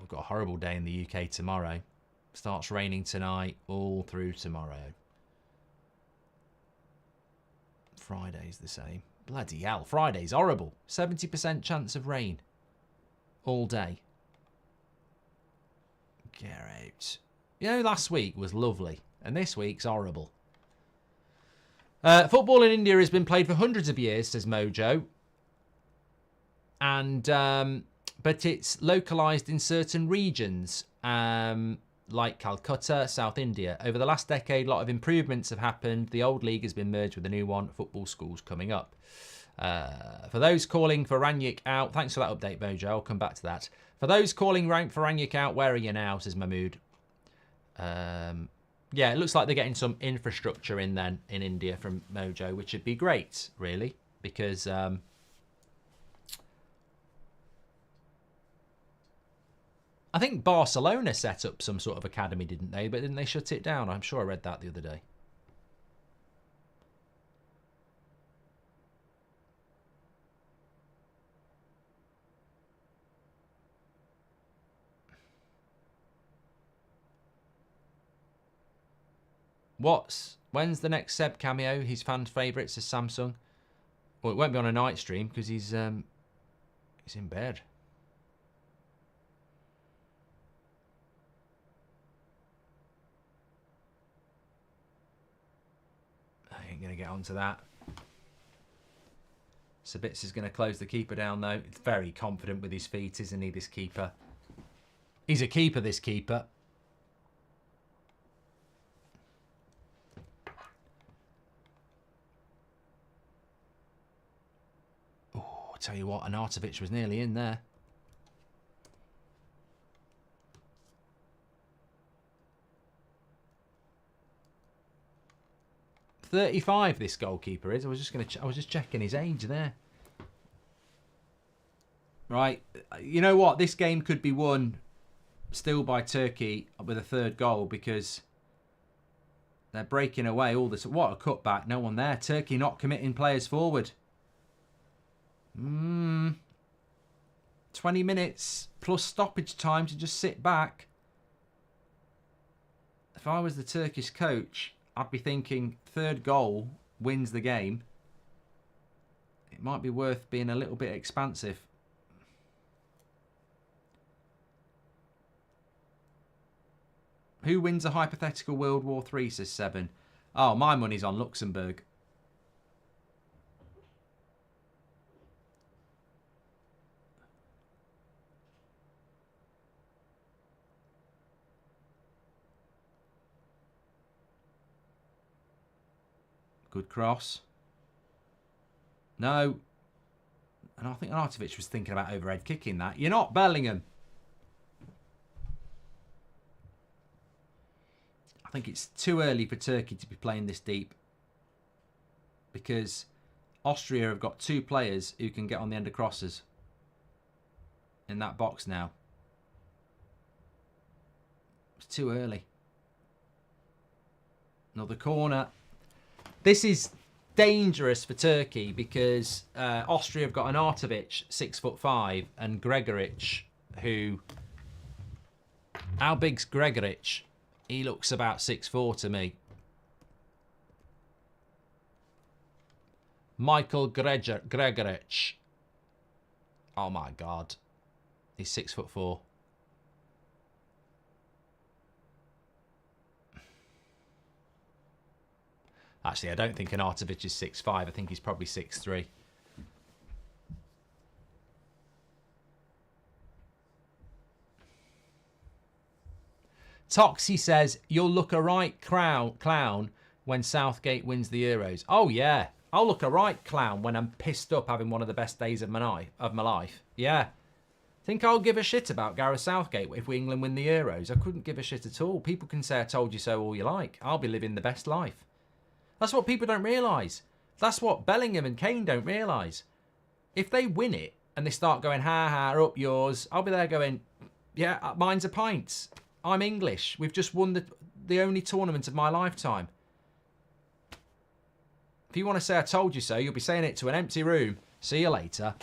We've got a horrible day in the UK tomorrow. Starts raining tonight, all through tomorrow. Friday's the same. Bloody hell, Friday's horrible. 70% chance of rain. All day. Get out. You know, last week was lovely, and this week's horrible. Football in India has been played for hundreds of years, says Mojo. And... but it's localised in certain regions, like Calcutta, South India. Over the last decade, a lot of improvements have happened. The old league has been merged with the new one. Football schools coming up. For those calling for Ranić out, thanks for that update, Mojo. I'll come back to that. For those calling for Ranić out, where are you now, says Mahmood. Yeah, it looks like they're getting some infrastructure in then in India from Mojo, which would be great, really, because... I think Barcelona set up some sort of academy, didn't they? But didn't they shut it down? I'm sure I read that the other day. When's the next Seb cameo? His fans' favourites is Samsung. Well, it won't be on a night stream because he's in bed. Going to get onto that. Sabitz is going to close the keeper down, though. He's very confident with his feet, isn't he, this keeper? He's a keeper, this keeper. Oh, I tell you what, Arnautovic was nearly in there. .35 this goalkeeper is. I was just checking his age there. Right, you know what? This game could be won still by Turkey with a third goal because they're breaking away all this. What a cutback! No one there. Turkey not committing players forward. 20 minutes plus stoppage time to just sit back. If I was the Turkish coach, I'd be thinking third goal wins the game. It might be worth being a little bit expansive. Who wins a hypothetical World War III, says Seven. Oh, my money's on Luxembourg. Good cross. No. And I think Arnautovic was thinking about overhead kicking that. You're not, Bellingham. I think it's too early for Turkey to be playing this deep. Because Austria have got 2 players who can get on the end of crosses. In that box now. It's too early. Another corner. This is dangerous for Turkey because Austria have got Arnautovic, 6'5", and Gregoric, who... How big's Gregoric? He looks about 6'4" to me. Michael Gregoric. Oh my God. He's 6'4". Actually, I don't think Arnautovic is 6'5". I think he's probably 6'3". Toxie says, you'll look a right clown when Southgate wins the Euros. Oh, yeah. I'll look a right clown when I'm pissed up having one of the best days of my life. Yeah. Think I'll give a shit about Gareth Southgate if England win the Euros? I couldn't give a shit at all. People can say I told you so all you like. I'll be living the best life. That's what people don't realise. That's what Bellingham and Kane don't realise. If they win it and they start going, ha ha, up yours, I'll be there going, yeah, mine's a pint. I'm English. We've just won the only tournament of my lifetime. If you want to say I told you so, you'll be saying it to an empty room. See you later.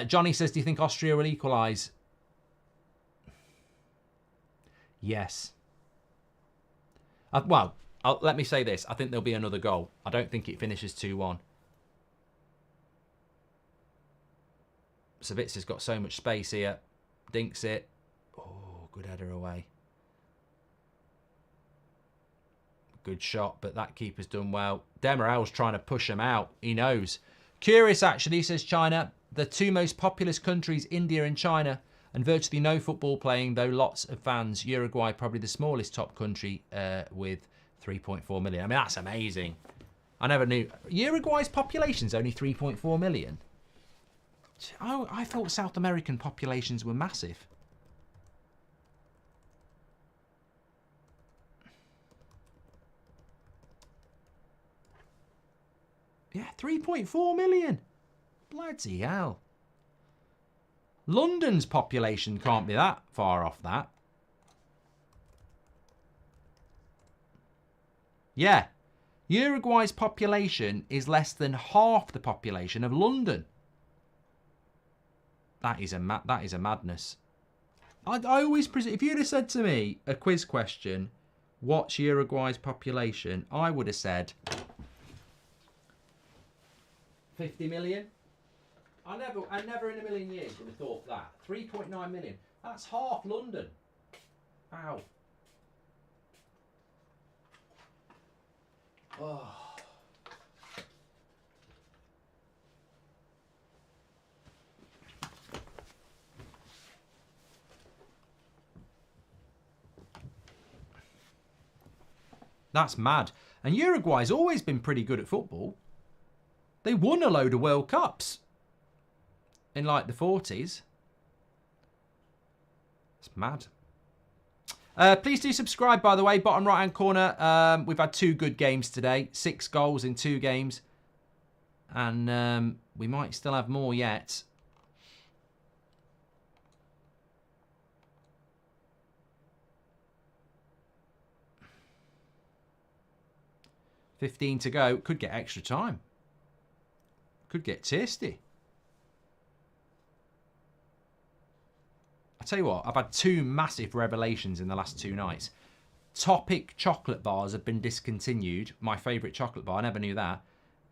Johnny says, do you think Austria will equalise? Yes. Well, let me say this. I think there'll be another goal. I don't think it finishes 2-1. Sabitz has got so much space here. Dinks it. Oh, good header away. Good shot, but that keeper's done well. Demirel's trying to push him out. He knows. Curious, actually, says China. The 2 most populous countries, India and China, and virtually no football playing, though lots of fans. Uruguay, probably the smallest top country with 3.4 million. I mean, that's amazing. I never knew. Uruguay's population's only 3.4 million. I thought South American populations were massive. Yeah, 3.4 million. Bloody hell. London's population can't be that far off that. Yeah. Uruguay's population is less than half the population of London. That is a madness. I always presume, if you'd have said to me a quiz question, what's Uruguay's population? I would have said 50 million. I never in a million years would have thought that. 3.9 million. That's half London. Ow. Oh. That's mad. And Uruguay's always been pretty good at football. They won a load of World Cups in like the 40s. It's mad. Please do subscribe, by the way. Bottom right-hand corner. We've had 2 good games today. 6 goals in 2 games. And we might still have more yet. $15 to go. Could get extra time. Could get tasty. I tell you what, I've had 2 massive revelations in the last 2 nights. Topic chocolate bars have been discontinued. My favourite chocolate bar. I never knew that.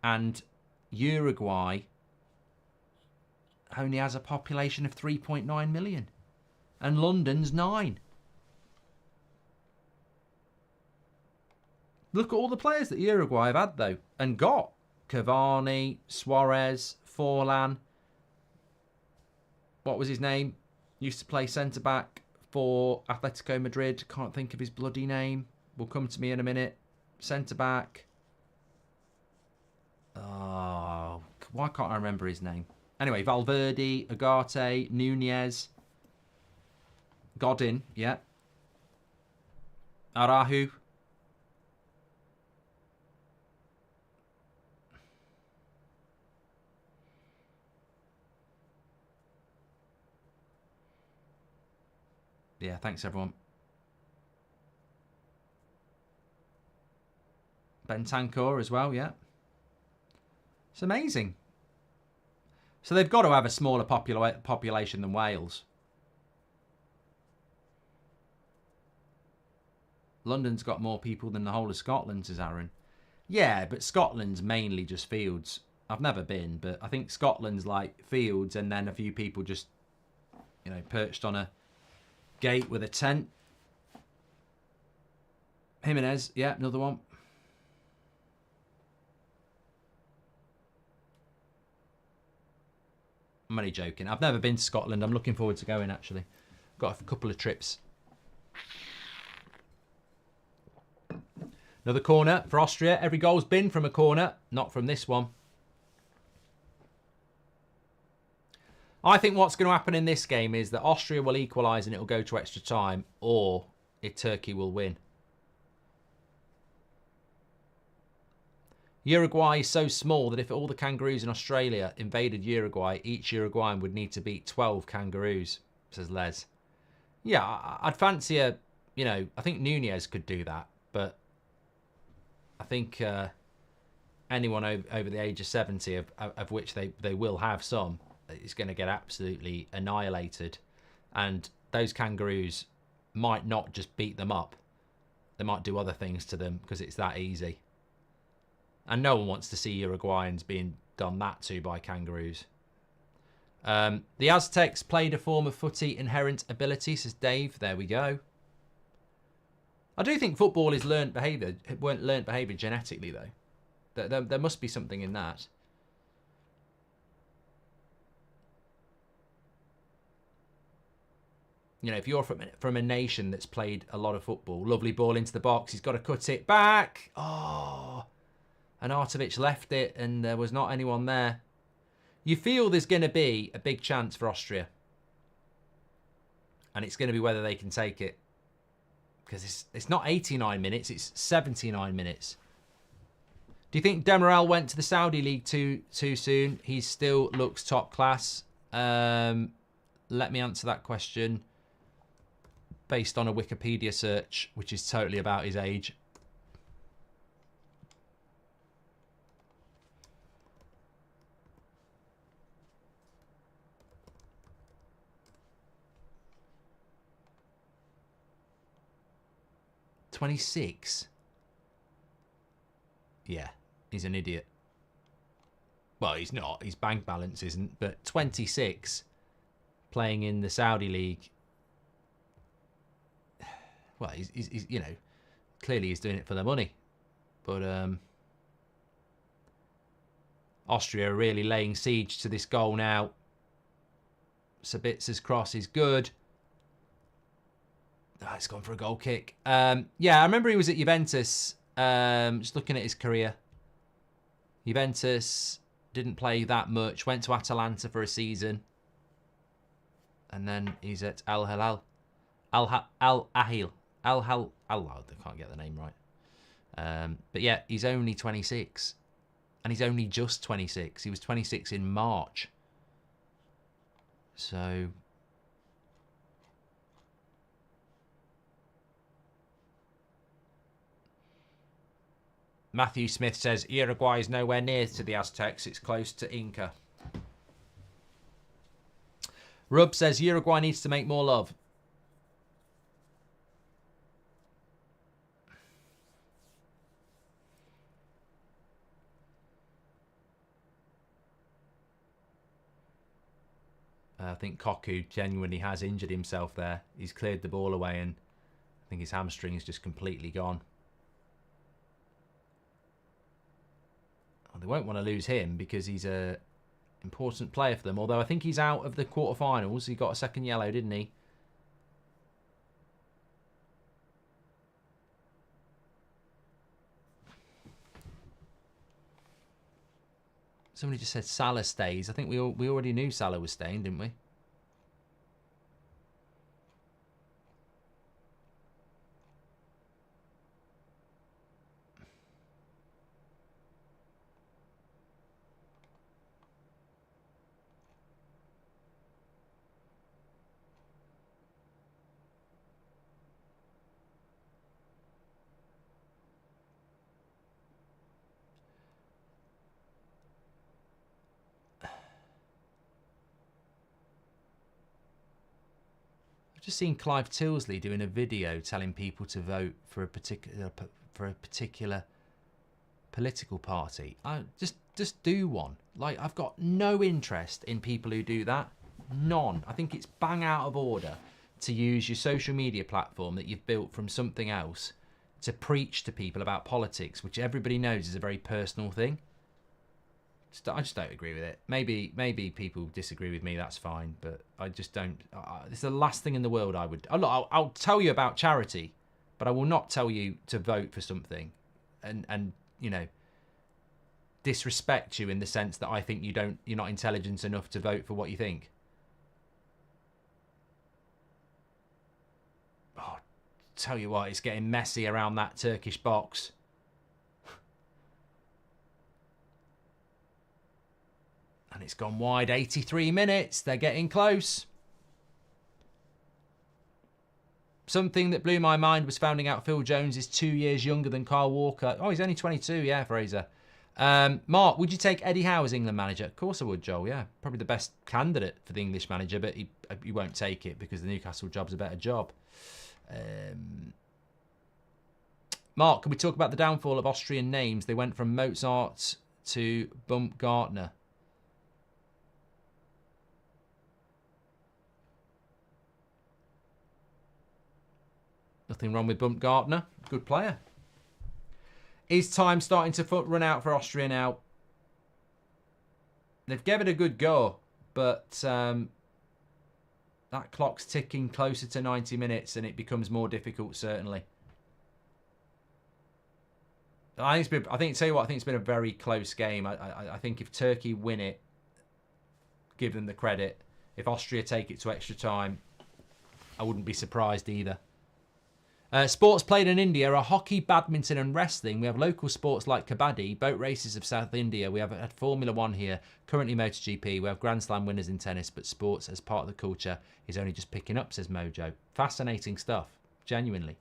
And Uruguay only has a population of 3.9 million. And London's 9. Look at all the players that Uruguay have had, though, and got. Cavani, Suarez, Forlan. What was his name? Used to play centre-back for Atletico Madrid. Can't think of his bloody name. Will come to me in a minute. Centre-back. Oh, why can't I remember his name? Anyway, Valverde, Ugarte, Nunez. Godin, yeah. Araujo. Yeah, thanks everyone. Bentancur as well, yeah. It's amazing. So they've got to have a smaller population than Wales. London's got more people than the whole of Scotland, says Aaron. Yeah, but Scotland's mainly just fields. I've never been, but I think Scotland's like fields and then a few people just, you know, perched on a gate with a tent. Jimenez, yeah, another one. I'm only joking. I've never been to Scotland. I'm looking forward to going, actually. Got a couple of trips. Another corner for Austria. Every goal's been from a corner, not from this one. I think what's going to happen in this game is that Austria will equalise and it will go to extra time, or Turkey will win. Uruguay is so small that if all the kangaroos in Australia invaded Uruguay, each Uruguayan would need to beat 12 kangaroos, says Les. Yeah, I'd fancy a, you know, I think Nunez could do that, but I think anyone over the age of 70, of which they will have some, is going to get absolutely annihilated. And those kangaroos might not just beat them up. They might do other things to them because it's that easy. And no one wants to see Uruguayans being done that to by kangaroos. The Aztecs played a form of footy inherent ability, says Dave. There we go. I do think football is learnt behaviour. It weren't learnt behaviour genetically, though. There must be something in that. You know, if you're from a nation that's played a lot of football, lovely ball into the box, he's got to cut it back. Oh, and Artovich left it and there was not anyone there. You feel there's going to be a big chance for Austria. And it's going to be whether they can take it. Because it's not 89 minutes, it's 79 minutes. Do you think Demiral went to the Saudi League too soon? He still looks top class. Let me answer that question based on a Wikipedia search, which is totally about his age. $26. Yeah, he's an idiot. Well, he's not. His bank balance isn't. But 26, playing in the Saudi League. Well, he's you know, clearly he's doing it for the money. But Austria are really laying siege to this goal now. Sabitzer's cross is good. Oh, it's gone for a goal kick. Yeah, I remember he was at Juventus. Just looking at his career. Juventus didn't play that much. Went to Atalanta for a season. And then he's at Al Hilal. Al Ahil. I can't get the name right. But yeah, he's only 26. And he's only just 26. He was 26 in March. So... Matthew Smith says, Uruguay is nowhere near to the Aztecs. It's close to Inca. Rub says, Uruguay needs to make more love. I think Koku genuinely has injured himself there. He's cleared the ball away and I think his hamstring is just completely gone. Well, they won't want to lose him because he's a important player for them. Although I think he's out of the quarterfinals. He got a second yellow, didn't he? Somebody just said Salah stays. I think we already knew Salah was staying, didn't we? Just seen Clive Tilsley doing a video telling people to vote for a particular political party. Just do one. Like, I've got no interest in people who do that. None. I think it's bang out of order to use your social media platform that you've built from something else to preach to people about politics, which everybody knows is a very personal thing. I just don't agree with it. Maybe people disagree with me. That's fine, but I just don't. It's the last thing in the world I would. I'll tell you about charity, but I will not tell you to vote for something, and you know, disrespect you in the sense that I think you're not intelligent enough to vote for what you think. Oh, tell you what, it's getting messy around that Turkish box. And it's gone wide, 83 minutes. They're getting close. Something that blew my mind was finding out Phil Jones is 2 years younger than Kyle Walker. Oh, he's only 22, yeah, Fraser. Mark, would you take Eddie Howe as England manager? Of course I would, Joel, yeah. Probably the best candidate for the English manager, but he won't take it because the Newcastle job's a better job. Mark, can we talk about the downfall of Austrian names? They went from Mozart to Baumgartner. Nothing wrong with Baumgartner. Good player. Is time starting to run out for Austria now? They've given it a good go, but that clock's ticking closer to 90 minutes and it becomes more difficult, certainly. I think it's been a very close game. I think if Turkey win it, give them the credit. If Austria take it to extra time, I wouldn't be surprised either. Sports played in India are hockey, badminton and wrestling. We have local sports like kabaddi, boat races of South India. We have had Formula 1 here, currently MotoGP. We have Grand Slam winners in tennis, but sports as part of the culture is only just picking up, says Mojo. Fascinating stuff, genuinely.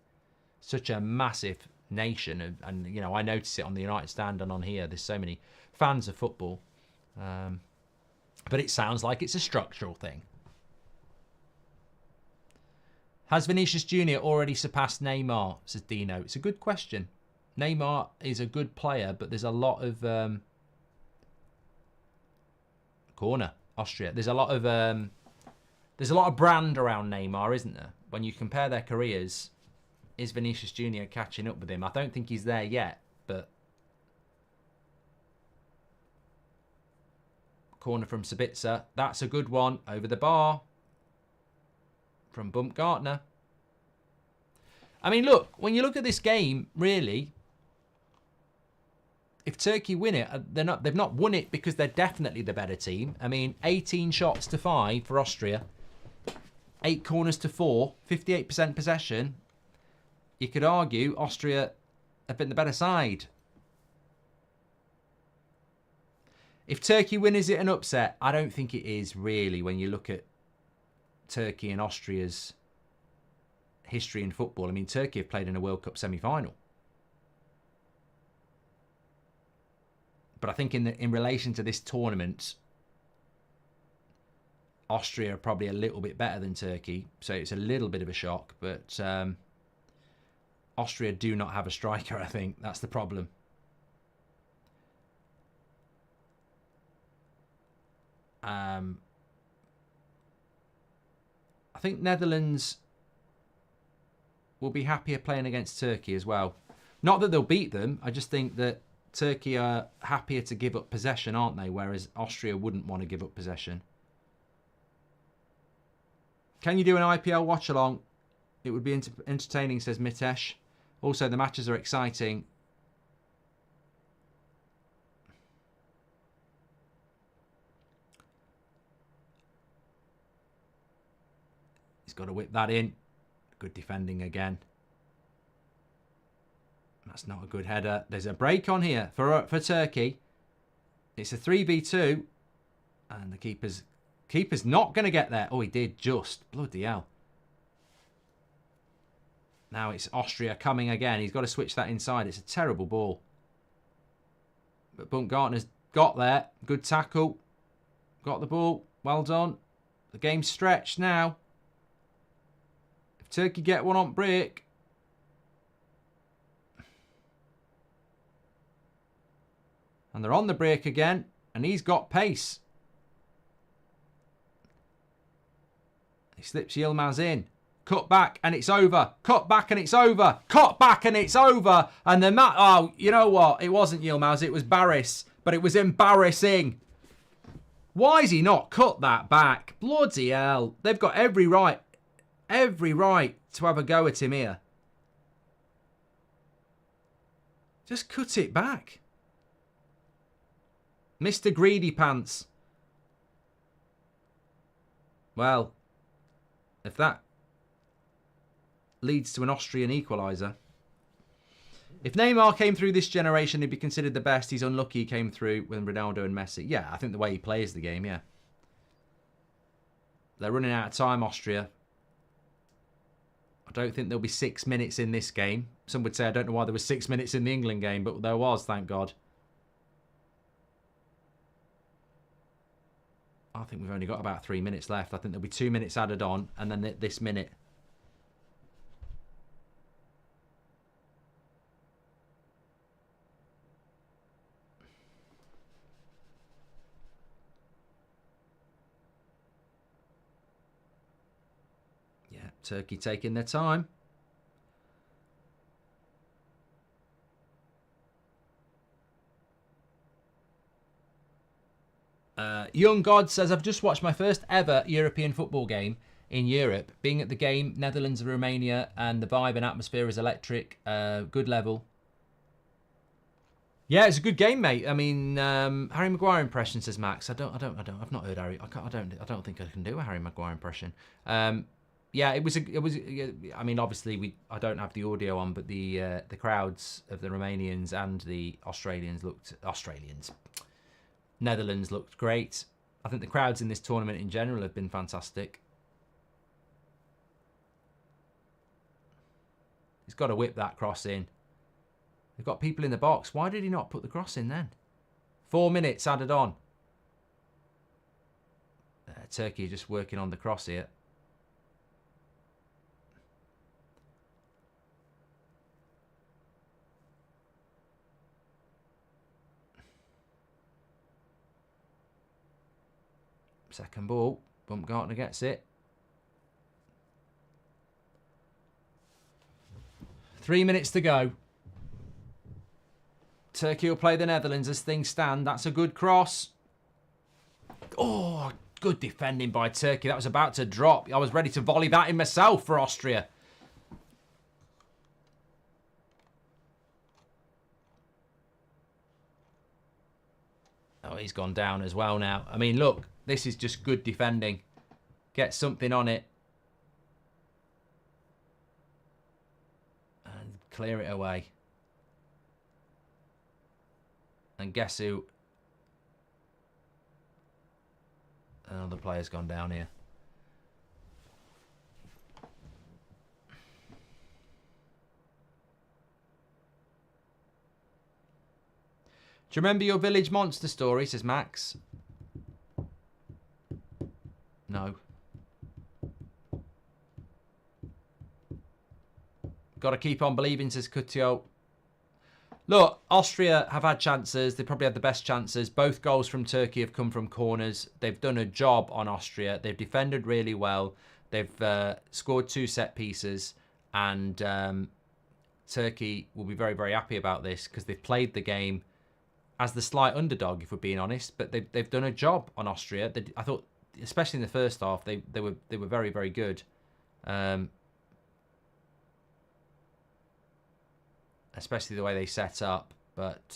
Such a massive nation, and you know, I notice it on the United Stand and on here. There's so many fans of football. But it sounds like it's a structural thing. Has Vinicius Jr. already surpassed Neymar, says Dino? It's a good question. Neymar is a good player, but there's a lot of... corner, Austria. There's a lot of brand around Neymar, isn't there? When you compare their careers, is Vinicius Jr. catching up with him? I don't think he's there yet, but... Corner from Sabitzer. That's a good one. Over the bar. From Baumgartner. I mean, look, when you look at this game, really, if Turkey win it, they've not won it because they're definitely the better team. I mean, 18 shots to 5 for Austria. 8 corners to 4. 58% possession. You could argue Austria have been the better side. If Turkey win, is it an upset? I don't think it is, really, when you look at Turkey and Austria's history in football. I mean, Turkey have played in a World Cup semi-final. But I think in relation to this tournament, Austria are probably a little bit better than Turkey. So it's a little bit of a shock. But Austria do not have a striker, I think. That's the problem. I think Netherlands will be happier playing against Turkey as well. Not that they'll beat them. I just think that Turkey are happier to give up possession, aren't they? Whereas Austria wouldn't want to give up possession. Can you do an IPL watch-along? It would be entertaining, says Mitesh. Also, the matches are exciting. He's got to whip that in. Good defending again. That's not a good header. There's a break on here for Turkey. It's a 3v2. And the keeper's not going to get there. Oh, he did just. Bloody hell. Now it's Austria coming again. He's got to switch that inside. It's a terrible ball. But Baumgartner's got there. Good tackle. Got the ball. Well done. The game's stretched now. If Turkey get one on break. And they're on the break again. And he's got pace. He slips Yilmaz in. Cut back and it's over. Cut back and it's over. Cut back and it's over. And the oh, you know what? It wasn't Yilmaz. It was Barris. But it was embarrassing. Why is he not cut that back? Bloody hell. They've got every right to have a go at him here. Just cut it back. Mr. Greedy Pants. Well, if that leads to an Austrian equaliser. If Neymar came through this generation, he'd be considered the best. He's unlucky he came through with Ronaldo and Messi. Yeah, I think the way he plays the game, yeah. They're running out of time, Austria. I don't think there'll be 6 minutes in this game. Some would say I don't know why there was 6 minutes in the England game, but there was, thank God. I think we've only got about 3 minutes left. I think there'll be 2 minutes added on, and then this minute. Yeah, Turkey taking their time. Young God says, I've just watched my first ever European football game in Europe. Being at the game, Netherlands and Romania, and the vibe and atmosphere is electric. Good level. Yeah, it's a good game, mate. I mean, Harry Maguire impression, says Max. I've not heard Harry. I don't think I can do a Harry Maguire impression. Yeah, it was. I mean, obviously, I don't have the audio on, but the crowds of the Romanians and the Netherlands looked great. I think the crowds in this tournament in general have been fantastic. He's got to whip that cross in. They've got people in the box. Why did he not put the cross in then? 4 minutes added on. Turkey just working on the cross here. Second ball. Baumgartner gets it. 3 minutes to go. Turkey will play the Netherlands as things stand. That's a good cross. Oh, good defending by Turkey. That was about to drop. I was ready to volley that in myself for Austria. Oh, he's gone down as well now. I mean, look, this is just good defending. Get something on it. And clear it away. And guess who? Another player's gone down here. Do you remember your village monster story, says Max? No. Got to keep on believing, says Coutinho. Look, Austria have had chances. They probably had the best chances. Both goals from Turkey have come from corners. They've done a job on Austria. They've defended really well. They've scored 2 set pieces. And Turkey will be very, very happy about this because they've played the game as the slight underdog, if we're being honest. But they've done a job on Austria. I thought, especially in the first half, they were very, very good. Especially the way they set up. But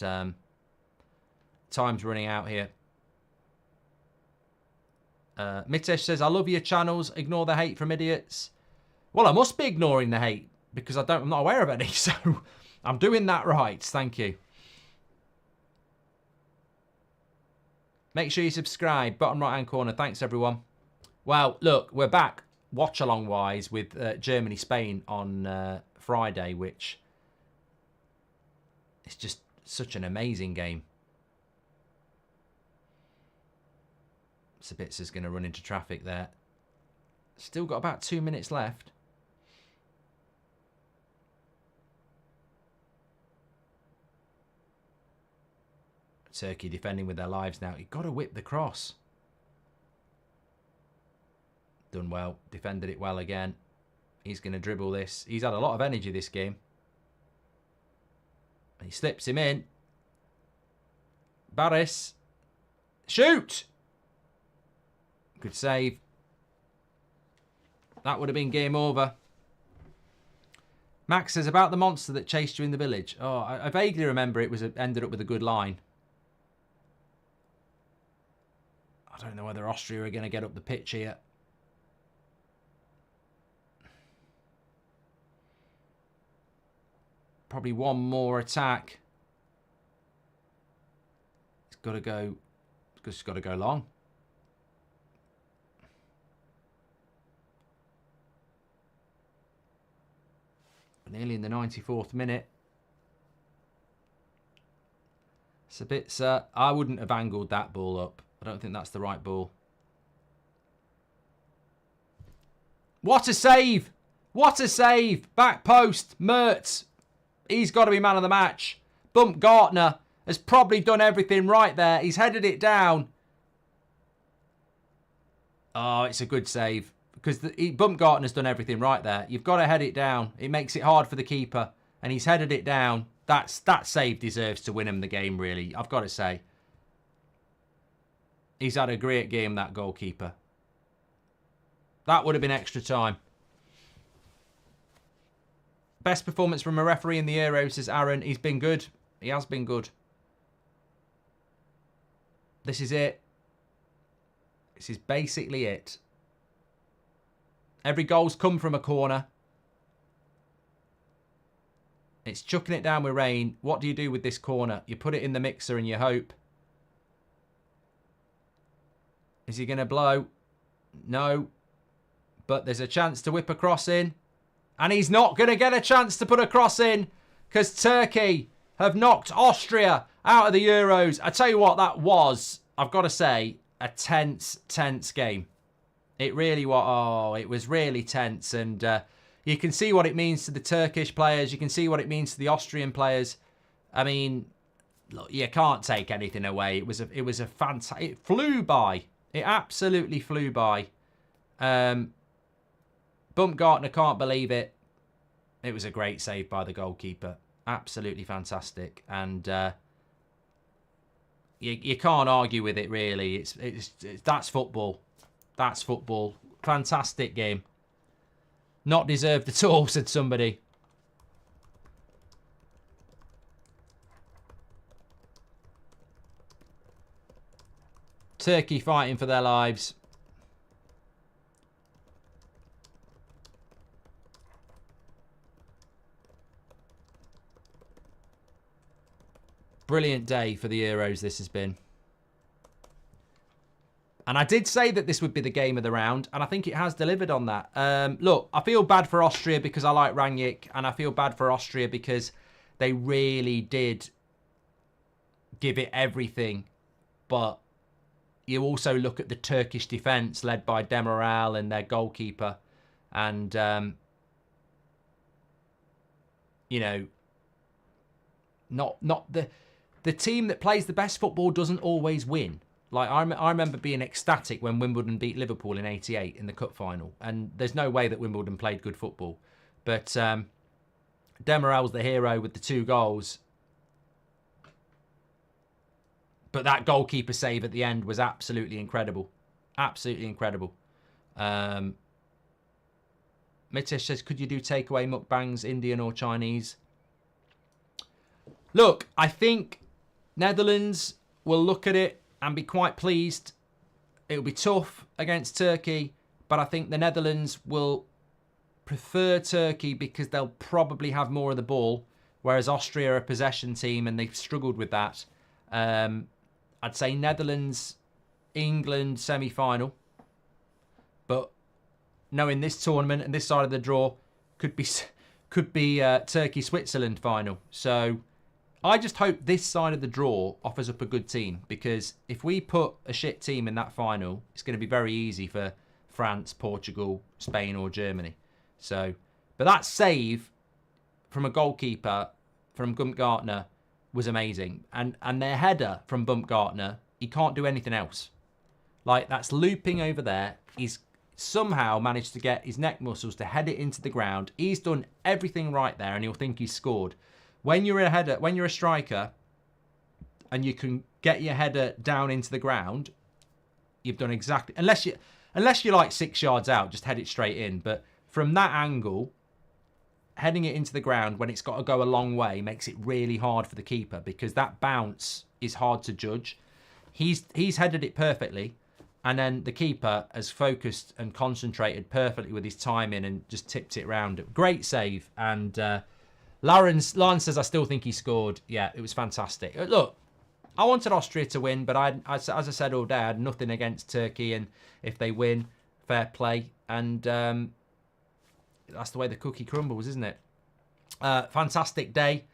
time's running out here. Mitesh says, I love your channels. Ignore the hate from idiots. Well, I must be ignoring the hate because I'm not aware of any. So I'm doing that right. Thank you. Make sure you subscribe. Bottom right-hand corner. Thanks, everyone. Well, look, we're back watch-along-wise with Germany-Spain on Friday, which... it's just such an amazing game. Sabitza's going to run into traffic there. Still got about 2 minutes left. Turkey defending with their lives now. You've got to whip the cross. Done well. Defended it well again. He's going to dribble this. He's had a lot of energy this game. He slips him in. Barris. Shoot! Good save. That would have been game over. Max says, about the monster that chased you in the village. Oh, I vaguely remember it was ended up with a good line. I don't know whether Austria are going to get up the pitch here. Probably one more attack. It's got to go. It's got to go long. Nearly in the 94th minute. Sabitzer. I wouldn't have angled that ball up. I don't think that's the right ball. What a save! What a save! Back post. Mertz. He's got to be man of the match. Baumgartner has probably done everything right there. He's headed it down. Oh, it's a good save. Because Baumgartner's done everything right there. You've got to head it down. It makes it hard for the keeper. And he's headed it down. That save deserves to win him the game, really. I've got to say. He's had a great game, that goalkeeper. That would have been extra time. Best performance from a referee in the Euros, says Aaron. He's been good. He has been good. This is it. This is basically it. Every goal's come from a corner. It's chucking it down with rain. What do you do with this corner? You put it in the mixer and you hope. Is he going to blow? No. But there's a chance to whip a cross in. And he's not going to get a chance to put a cross in because Turkey have knocked Austria out of the Euros. I tell you what, that was, I've got to say, a tense game. It really was. Oh, it was really tense. And you can see what it means to the Turkish players. You can see what it means to the Austrian players. I mean, look, you can't take anything away. It was a fantastic... It flew by. It absolutely flew by. Baumgartner can't believe it. It was a great save by the goalkeeper. Absolutely fantastic. And you can't argue with it, really. It's that's football. That's football. Fantastic game. Not deserved at all, said somebody. Turkey fighting for their lives. Brilliant day for the Euros this has been. And I did say that this would be the game of the round, and I think it has delivered on that. Look, I feel bad for Austria because I like Rangnick, and I feel bad for Austria because they really did give it everything. But you also look at the Turkish defence led by Demiral and their goalkeeper, and, you know, not the team that plays the best football doesn't always win. Like, I remember being ecstatic when Wimbledon beat Liverpool in '88 in the cup final. And there's no way that Wimbledon played good football. But Demiral's the hero with the 2 goals. But that goalkeeper save at the end was absolutely incredible. Absolutely incredible. Mitesh says, could you do takeaway mukbangs, Indian or Chinese? Look, I think Netherlands will look at it and be quite pleased. It'll be tough against Turkey, but I think the Netherlands will prefer Turkey because they'll probably have more of the ball, whereas Austria are a possession team and they've struggled with that. I'd say Netherlands, England semi-final, but knowing this tournament and this side of the draw, could be Turkey Switzerland final. So I just hope this side of the draw offers up a good team, because if we put a shit team in that final, it's going to be very easy for France, Portugal, Spain or Germany. So, but that save from a goalkeeper from Baumgartner was amazing. And their header from Baumgartner, he can't do anything else. Like, that's looping over there. He's somehow managed to get his neck muscles to head it into the ground. He's done everything right there and he'll think he's scored. When you're a header, when you're a striker and you can get your header down into the ground, you've done exactly, unless you're like 6 yards out, just head it straight in. But from that angle, heading it into the ground when it's got to go a long way makes it really hard for the keeper, because that bounce is hard to judge. He's headed it perfectly, and then the keeper has focused and concentrated perfectly with his timing and just tipped it round. Great save. And Lawrence says, I still think he scored. Yeah, it was fantastic. Look, I wanted Austria to win, but as I said all day, I had nothing against Turkey, and if they win, fair play. And that's the way the cookie crumbles, isn't it? Fantastic day.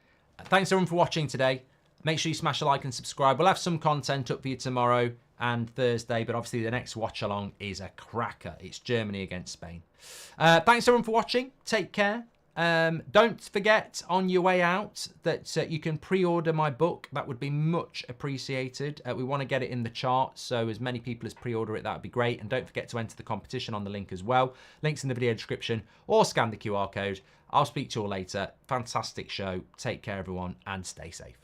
Thanks everyone for watching today. Make sure you smash a like and subscribe. We'll have some content up for you tomorrow and Thursday, but obviously the next watch along is a cracker. It's Germany against Spain. Thanks everyone for watching. Take care. Don't forget on your way out that you can pre-order my book. That would be much appreciated. We want to get it in the charts, so as many people as pre-order it, that would be great. And don't forget to enter the competition on the link as well. Links in the video description, or scan the QR code. I'll speak to you all later. Fantastic show. Take care everyone and stay safe.